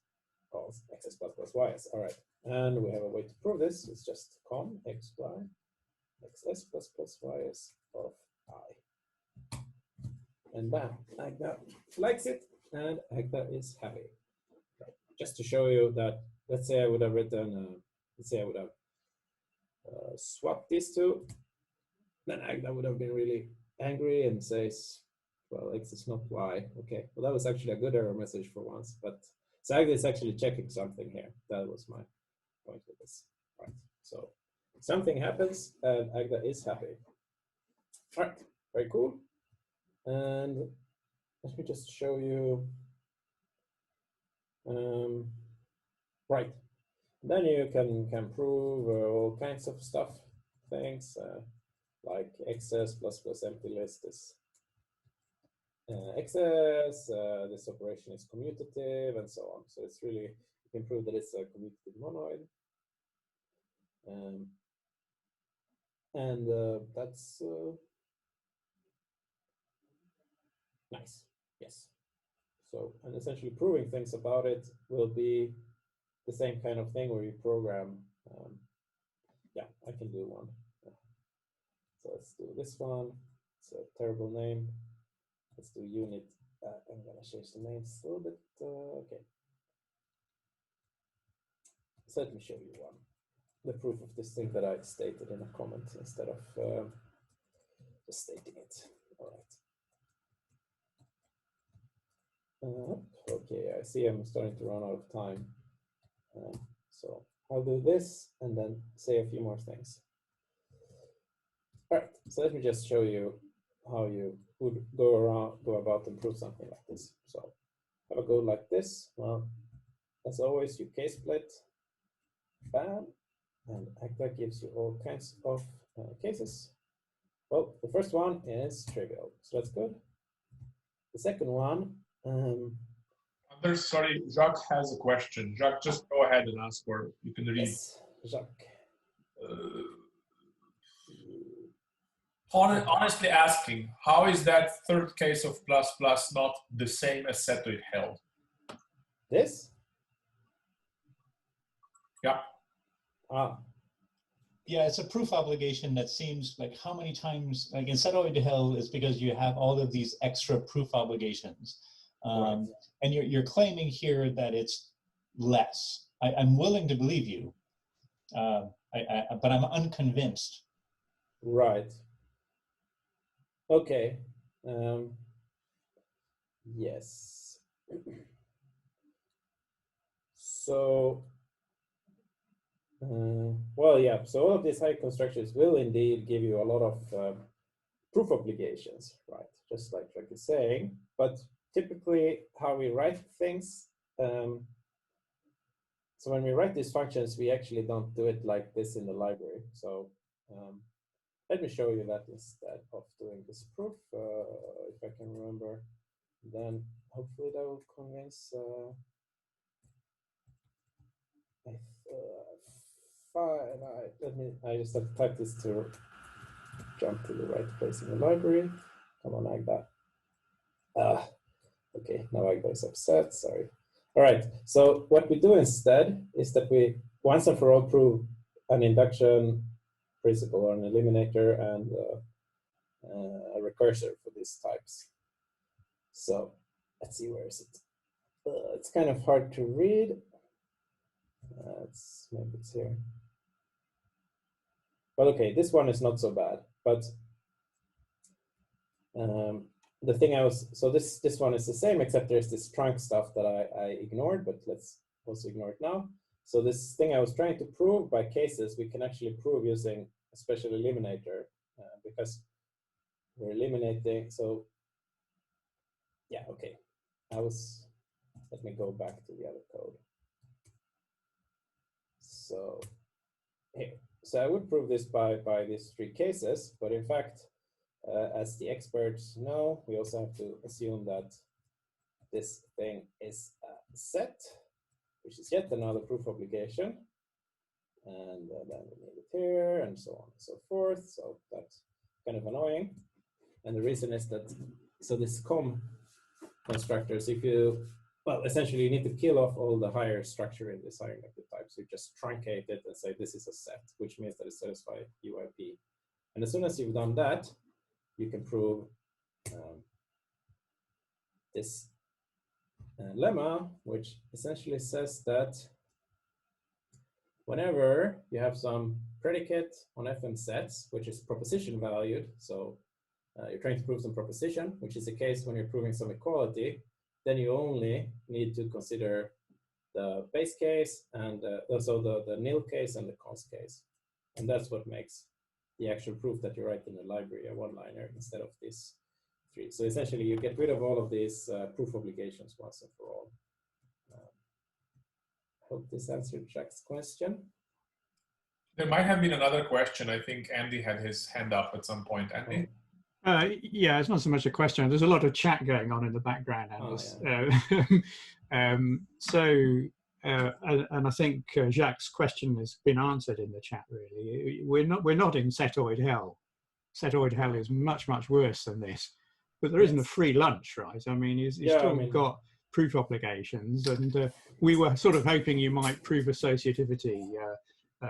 cons x is plus plus ys. All right. And we have a way to prove this. It's just con x y xs plus plus ys of I. And bam, Agda likes it, and Agda is happy. Right. Just to show you that, let's say I would have written, let's say I would have swapped these two, then Agda would have been really angry and says, well, x is not y. Okay, well, that was actually a good error message for once, but so Agda is actually checking something here. That was my point with this. Right. So something happens and Agda is happy. All right, very cool. And let me just show you. Right. Then you can prove all kinds of stuff, things like xs plus plus empty list is xs, this operation is commutative, and so on. So it's really, you can prove that it's a commutative monoid. And that's nice, yes. So, and essentially proving things about it will be the same kind of thing where you program. Yeah, I can do one. So let's do this one. It's a terrible name. Let's do unit. I'm gonna change the names a little bit. Okay. So let me show you one. The proof of this thing that I stated in a comment instead of just stating it. All right. Okay, I see I'm starting to run out of time. So I'll do this and then say a few more things. All right, so let me just show you how you would go about and prove something like this. So have a go like this. Well, as always, you case split, bam, and Agda gives you all kinds of cases. Well, the first one is trivial, so that's good. The second one, sorry, Jacques has a question. Jacques, just go ahead and ask, or you can read. yes, Jacques. Honestly asking, how is that third case of plus plus not the same as set to it held? This? Yeah. Yeah, it's a proof obligation that seems like how many times, like in set to hell, is because you have all of these extra proof obligations. Right. And you're claiming here that it's less. I'm willing to believe you, but I'm unconvinced. Right. Okay. Yes. So, well, yeah. So all of these high constructions will indeed give you a lot of proof obligations, right? Just like Jack is saying. But typically, how we write things. So when we write these functions, we actually don't do it like this in the library. So let me show you that instead of doing this proof, if I can remember. Then hopefully that will convince. I just have to type this to jump to the right place in the library. Come on, Agda. Okay, now Agda is upset. Sorry. All right. So what we do instead is that we once and for all prove an induction principle or an eliminator and a recursor for these types. So let's see, where is it? It's kind of hard to read. Maybe it's here. But okay, this one is not so bad. But the thing so this one is the same, except there's this trunk stuff that I ignored, but let's also ignore it now. So this thing I was trying to prove by cases, we can actually prove using a special eliminator because we're eliminating. So yeah, okay. Let me go back to the other code. So here, so I would prove this by these three cases, but in fact, as the experts know, we also have to assume that this thing is a set, which is yet another proof obligation. And then we need it here, and so on and so forth. So that's kind of annoying. And the reason is that, so this com constructors, if you, well, essentially you need to kill off all the higher structure in this higher negative type. So you just truncate it and say this is a set, which means that it satisfies UIP. And as soon as you've done that, you can prove this lemma, which essentially says that whenever you have some predicate on FM sets, which is proposition valued, so you're trying to prove some proposition, which is the case when you're proving some equality, then you only need to consider the base case and also the nil case and the const case. And that's what makes the actual proof that you write in the library a one-liner instead of this three. So essentially you get rid of all of these proof obligations once and for all. Hope this answered Jack's question. There might have been another question. I think Andy had his hand up at some point. Andy? Yeah, it's not so much a question. There's a lot of chat going on in the background. And I think Jacques' question has been answered in the chat. Really, we're not in setoid hell. Setoid hell is much worse than this. But there isn't a free lunch, right? I mean, you still got proof obligations, and we were sort of hoping you might prove associativity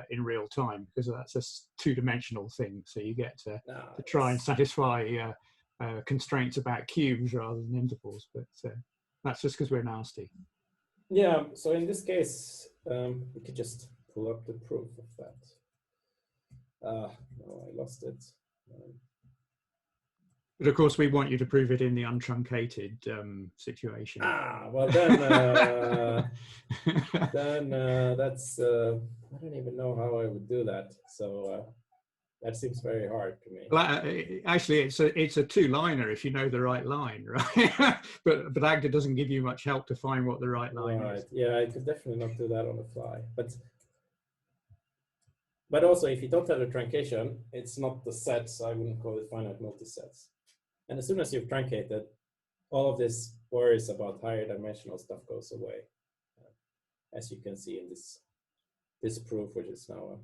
in real time, because that's a two-dimensional thing. So you get to try and satisfy constraints about cubes rather than intervals. But that's just because we're nasty. Yeah. So in this case, we could just pull up the proof of that. No, I lost it. But of course, we want you to prove it in the untruncated situation. Well then, that's I don't even know how I would do that. So that seems very hard to me. Well, actually, it's a two-liner if you know the right line, right? but Agda doesn't give you much help to find what the right line is. Yeah, I could definitely not do that on the fly. But also, if you don't have a truncation, it's not the sets. I wouldn't call it finite multisets. And as soon as you've truncated, all of this worries about higher dimensional stuff goes away, as you can see in this proof, which is now.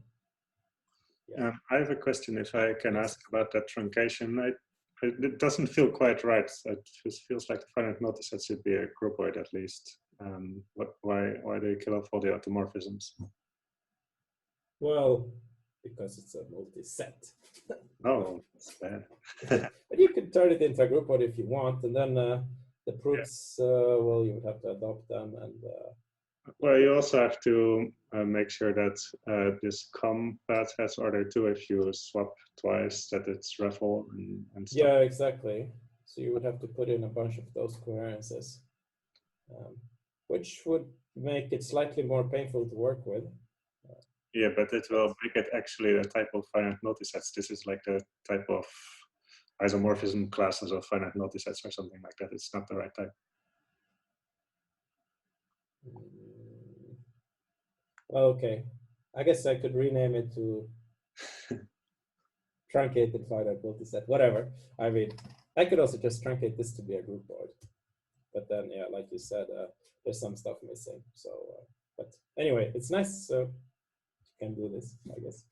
I have a question, if I can ask about that truncation. It doesn't feel quite right. It feels like the finite multiset should be a groupoid at least. Why do you kill off all the automorphisms? Well, because it's a multiset. Oh, that's bad. But you could turn it into a groupoid if you want, and then the proofs, well, you would have to adopt them. And well, you also have to make sure that this com path has order 2 if you swap twice, that it's ruffle and stuff. Yeah, exactly. So you would have to put in a bunch of those coherences, which would make it slightly more painful to work with. Yeah, but it will make it actually a type of finite multisets. This is like a type of isomorphism classes of finite multisets or something like that. It's not the right type. Okay, I guess I could rename it to truncated finite multiset, whatever. I mean, I could also just truncate this to be a groupoid. But then, yeah, like you said, there's some stuff missing. So, but anyway, it's nice. So you can do this, I guess.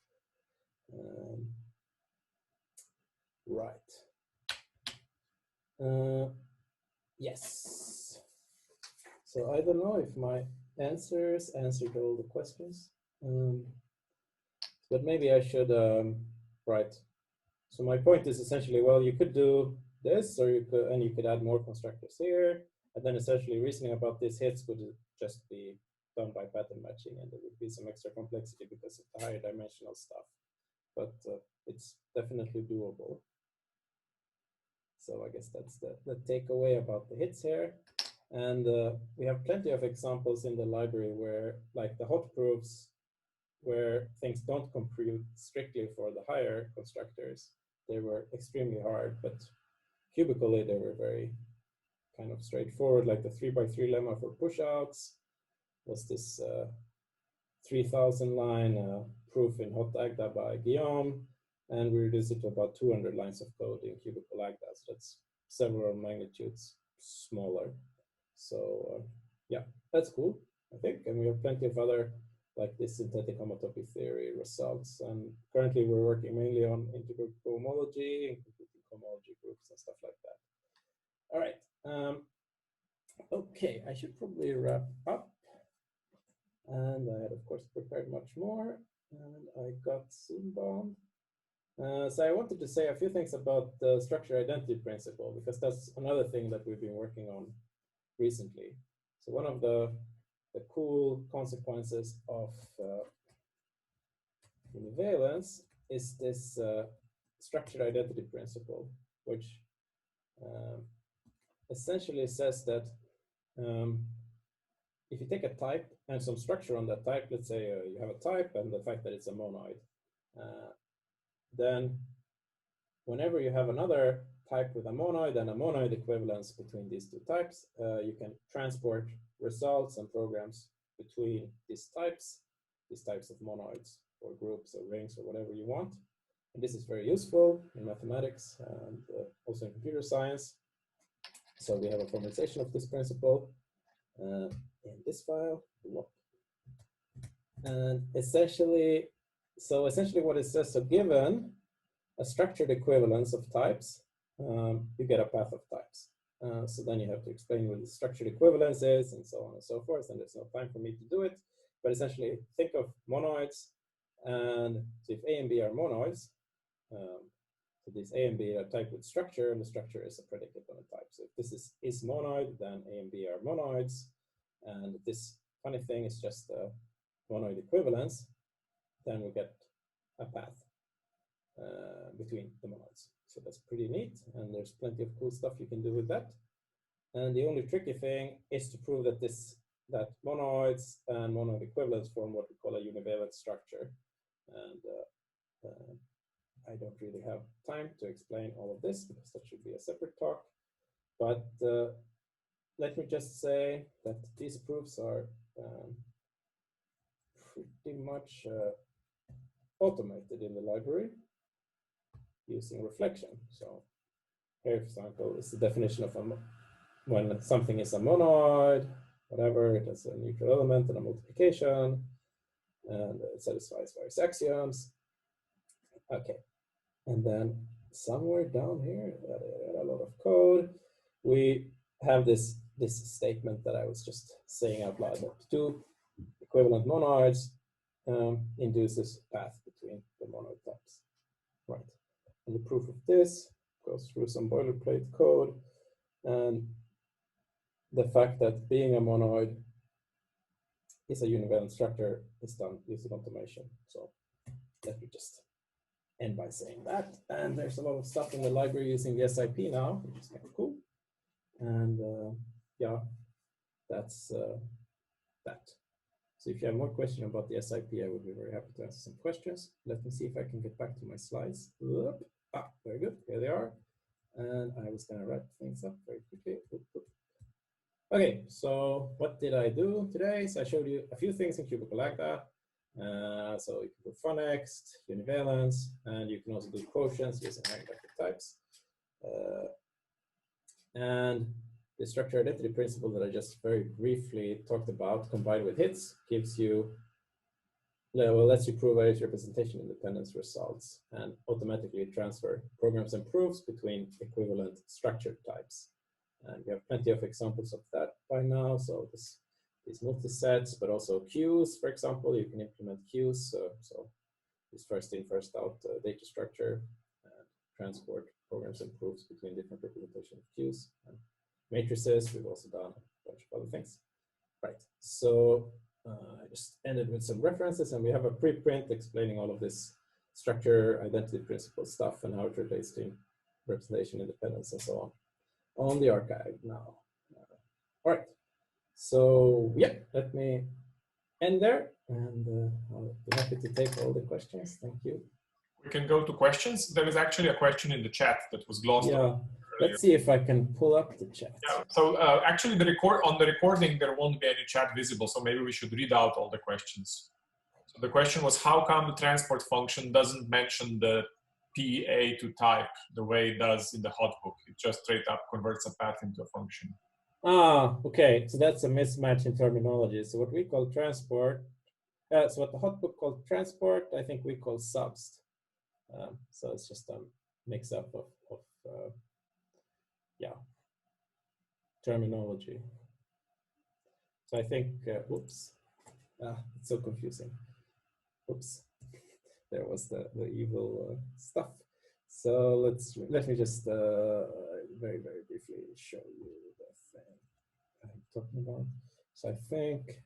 Right. Yes. So I don't know if my answers answered all the questions, but maybe I should right. So my point is essentially, well, you could do this, or you could add more constructors here. And then essentially reasoning about these hits would just be done by pattern matching, and there would be some extra complexity because of the higher dimensional stuff. But it's definitely doable. So I guess that's the takeaway about the hits here. And we have plenty of examples in the library where, like the hot proofs, where things don't compute strictly for the higher constructors. They were extremely hard, but cubically they were very kind of straightforward, like the 3x3 lemma for pushouts was this 3,000 line proof in hot Agda by Guillaume, and we reduced it to about 200 lines of code in Cubical Agda, so that's several magnitudes smaller. So yeah, that's cool, I think, and we have plenty of other like this synthetic homotopy theory results, and currently we're working mainly on integral cohomology and computing cohomology groups and stuff like that. All right. Okay, I should probably wrap up. And I had, of course, prepared much more, and I got Zoom bound. So I wanted to say a few things about the structure identity principle, because that's another thing that we've been working on recently. So one of the cool consequences of Univalence is this structured identity principle, which essentially says that if you take a type and some structure on that type, let's say you have a type and the fact that it's a monoid, then whenever you have another type with a monoid and a monoid equivalence between these two types, you can transport results and programs between these types of monoids or groups or rings or whatever you want. And this is very useful in mathematics and also in computer science. So we have a formalization of this principle in this file. And essentially what it says, so given a structured equivalence of types, you get a path of types. So then you have to explain what the structured equivalence is and so on and so forth, and there's no time for me to do it. But essentially, think of monoids, and so if A and B are monoids, so this A and B are typed with structure, and the structure is a predicate on a type. So if this is monoid, then A and B are monoids, and this funny thing is just a monoid equivalence, then we get a path between the monoids. So that's pretty neat, and there's plenty of cool stuff you can do with that. And the only tricky thing is to prove that that monoids and monoid equivalents form what we call a univalent structure. And I don't really have time to explain all of this because that should be a separate talk. But let me just say that these proofs are pretty much automated in the library using reflection. So here, for example, is the definition of when something is a monoid, whatever, it has a neutral element and a multiplication, and it satisfies various axioms. Okay, and then somewhere down here, a lot of code, we have this statement that I was just saying out loud, that two equivalent monoids induces path between the monoid types. Right, and the proof of this goes through some boilerplate code, and the fact that being a monoid is a univalent structure is done using automation. So let me just end by saying that. And there's a lot of stuff in the library using the SIP now, which is kind of cool. And yeah, that's that. So if you have more questions about the SIP, I would be very happy to answer some questions. Let me see if I can get back to my slides. Very good. Here they are. And I was going to wrap things up very quickly. Okay, so what did I do today? So I showed you a few things in Cubical Agda. So you can do Phonext, Univalence, and you can also do quotients using higher types. And the structure identity principle that I just very briefly talked about, combined with hits, gives you, well, lets you prove various representation independence results and automatically transfer programs and proofs between equivalent structured types. And we have plenty of examples of that by now. So these multisets, but also queues, for example, you can implement queues. So this first in, first out data structure and transport programs and proofs between different representation of queues. And matrices. We've also done a bunch of other things. Right, so I just ended with some references, and we have a preprint explaining all of this structure, identity principle stuff, and how it relates to representation independence and so on the archive now. All right, so yeah, let me end there, and I'll be happy to take all the questions. Thank you. We can go to questions. There is actually a question in the chat that was glossed over earlier. Let's see if I can pull up the chat. Yeah, so actually on the recording, there won't be any chat visible, so maybe we should read out all the questions. So the question was, how come the transport function doesn't mention the PA to type the way it does in the hotbook? It just straight up converts a path into a function. Ah, okay, so that's a mismatch in terminology. So what we call transport, so what the hotbook called transport, I think we call subst. So it's just a mix-up of yeah, terminology. So I think, oops, it's so confusing. Oops, there was the evil stuff. So let me just very briefly show you the thing I'm talking about. So I think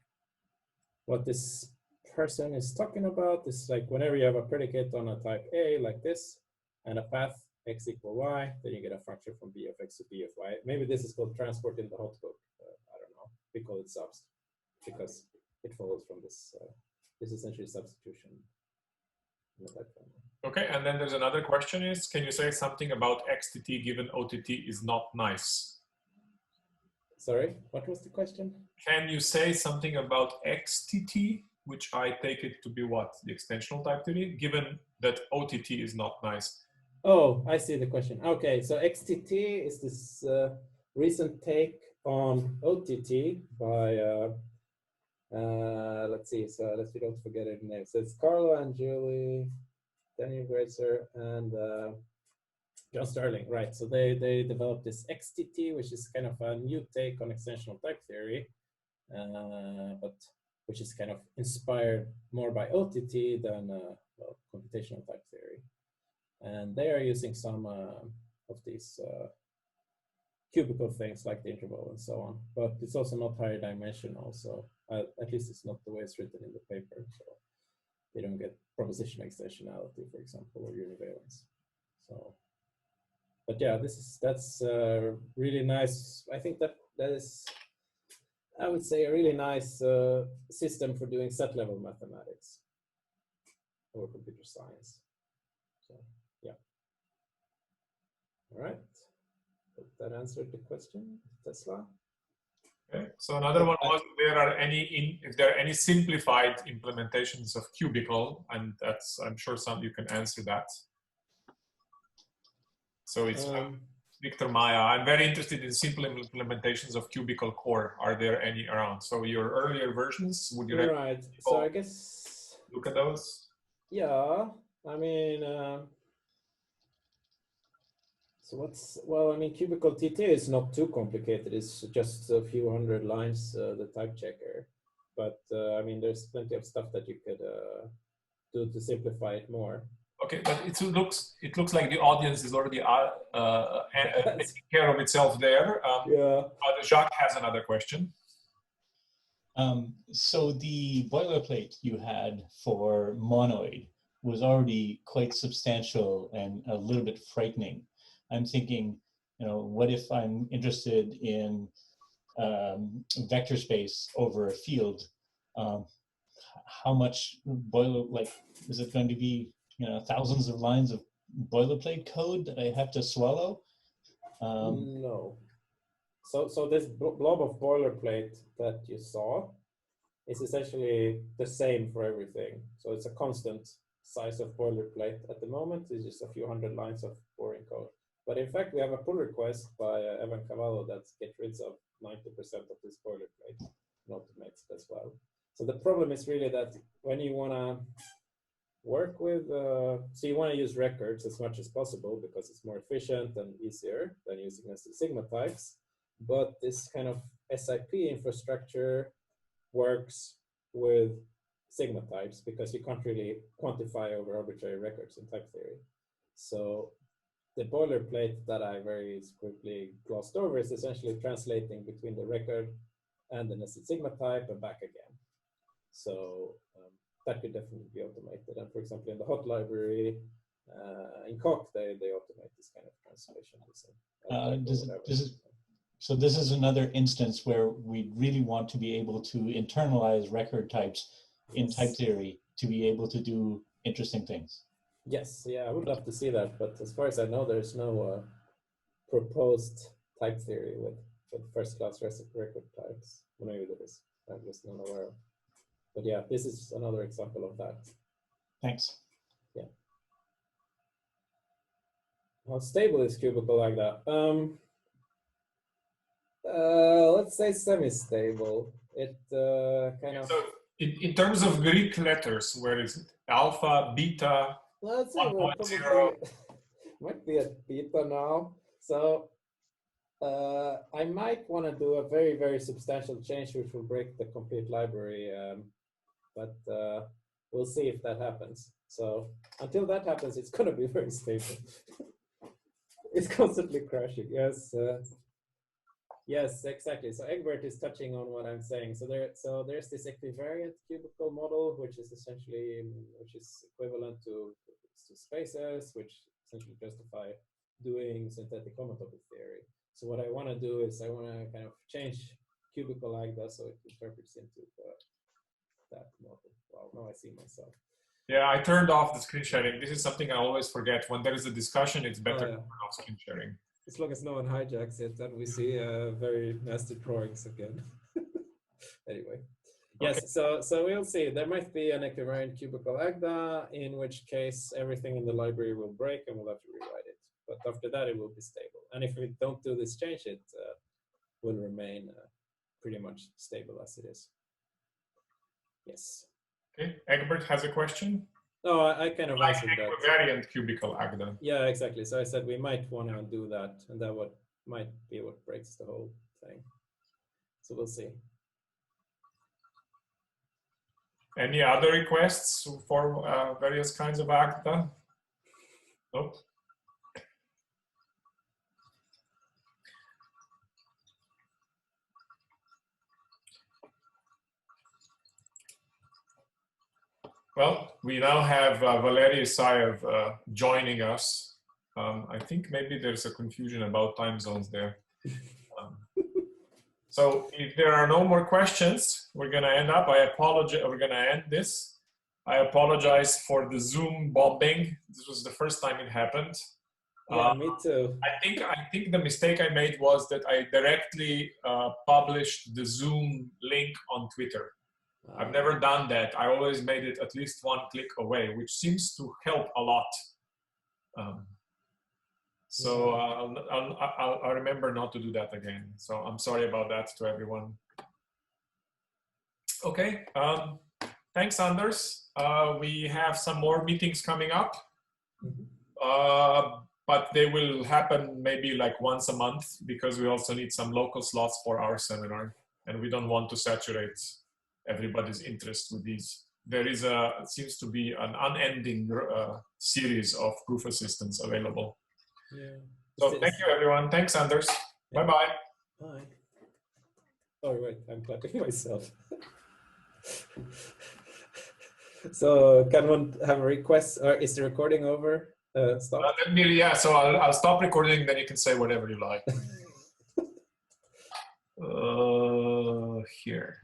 what this person is talking about is like whenever you have a predicate on a type A like this and a path x equal y, then you get a function from b of x to b of y. Maybe this is called transport in the hotbook. I don't know. We call it subst because it follows from this. This is essentially substitution. Okay, and then there's another question is, can you say something about XTT given OTT is not nice? Sorry, what was the question? Can you say something about XTT, which I take it to be what? The extensional type theory, given that OTT is not nice? Oh, I see the question. Okay, so XTT is this recent take on OTT by, let's see, so let's we don't forget it name. So it's Carlo and Julie, Daniel Grazer, and John Sterling, right? So they developed this XTT, which is kind of a new take on extensional type theory, but which is kind of inspired more by OTT than well, computational type theory. And they are using some of these cubical things like the interval and so on, but it's also not higher dimensional. So at least it's not the way it's written in the paper. So they don't get propositional extensionality, for example, or univalence. So, but yeah, that's really nice. I think that is, I would say, a really nice system for doing set level mathematics or computer science. So yeah. All right. Hope that answered the question, Tesla. Okay. So another one was if there are any simplified implementations of cubical, and that's, I'm sure you can answer that. So it's Victor Maya. I'm very interested in simple implementations of cubical core. Are there any around? So your earlier versions, would you right? So I guess look at those? Yeah, I mean, so well, I mean, cubical TT is not too complicated. It's just a few hundred lines, the type checker. But I mean, there's plenty of stuff that you could do to simplify it more. Okay, but it looks like the audience is already taking care of itself there. Yeah. Jacques has another question. So the boilerplate you had for monoid was already quite substantial and a little bit frightening. I'm thinking, what if I'm interested in vector space over a field? How much is it going to be, thousands of lines of boilerplate code that I have to swallow? No. So this blob of boilerplate that you saw is essentially the same for everything. So it's a constant size of boilerplate at the moment. It's just a few hundred lines of boring code. But in fact, we have a pull request by Evan Cavallo that gets rid of 90% of this boilerplate and automates it as well. So the problem is really that when you want to work with, so you want to use records as much as possible because it's more efficient and easier than using sigma types. But this kind of SIP infrastructure works with sigma types because you can't really quantify over arbitrary records in type theory. So the boilerplate that I very quickly glossed over is essentially translating between the record and the nested sigma type and back again. So that could definitely be automated. And for example, in the hot library, in Coq, they automate this kind of translation. So this is another instance where we really want to be able to internalize record types in type theory to be able to do interesting things. Yes, yeah, I would love to see that, but as far as I know, there's no proposed type theory with first-class record types. Well, maybe there is. I'm just not aware of. But yeah, this is another example of that. Thanks. Yeah. How stable is Cubical Agda? Let's say semi-stable. It kind of. So in terms of Greek letters, where is it? Alpha, beta. Let's say we're probably might be at beta now. So I might want to do a very, very substantial change which will break the complete library, but we'll see if that happens. So until that happens, it's going to be very stable. It's constantly crashing. Yes, yes, exactly. So Egbert is touching on what I'm saying. So there's this equivariant cubical model, which is essentially equivalent to spaces, which essentially justify doing synthetic homotopy theory. So what I want to do is I want to kind of change Cubical Agda so it interprets into that model. Wow, now I see myself. Yeah, I turned off the screen sharing. This is something I always forget. When there is a discussion, it's better to turn off screen sharing. As long as no one hijacks it, then we see very nasty drawings again. Anyway. Yes, okay. So we'll see. There might be an equivariant Cubical Agda, in which case everything in the library will break and we'll have to rewrite it. But after that, it will be stable. And if we don't do this change, it will remain pretty much stable as it is. Yes. Okay, Egbert has a question. No, I kind of answered that. Equivariant Cubical Agda. Yeah, exactly. So I said we might want to do that, and that might be what breaks the whole thing. So we'll see. Any other requests for various kinds of Agda? Nope. Well, we now have Valery Isayev joining us. I think maybe there's a confusion about time zones there. So if there are no more questions, we're going to end up. I apologize. We're going to end this. I apologize for the Zoom bombing. This was the first time it happened. Yeah, me too. I think the mistake I made was that I directly published the Zoom link on Twitter. I've never done that. I always made it at least one click away, which seems to help a lot. So I'll remember not to do that again. So I'm sorry about that to everyone. Okay, thanks, Anders. We have some more meetings coming up, but they will happen maybe like once a month because we also need some local slots for our seminar, and we don't want to saturate everybody's interest with these. There is seems to be an unending series of proof assistants available. Yeah. So thank you, everyone. Thanks, Anders. Yeah. Bye-bye. Bye. Oh, wait, I'm clapping myself. So can one have a request? Or is the recording over? Stop? Yeah, so I'll stop recording, then you can say whatever you like. Here.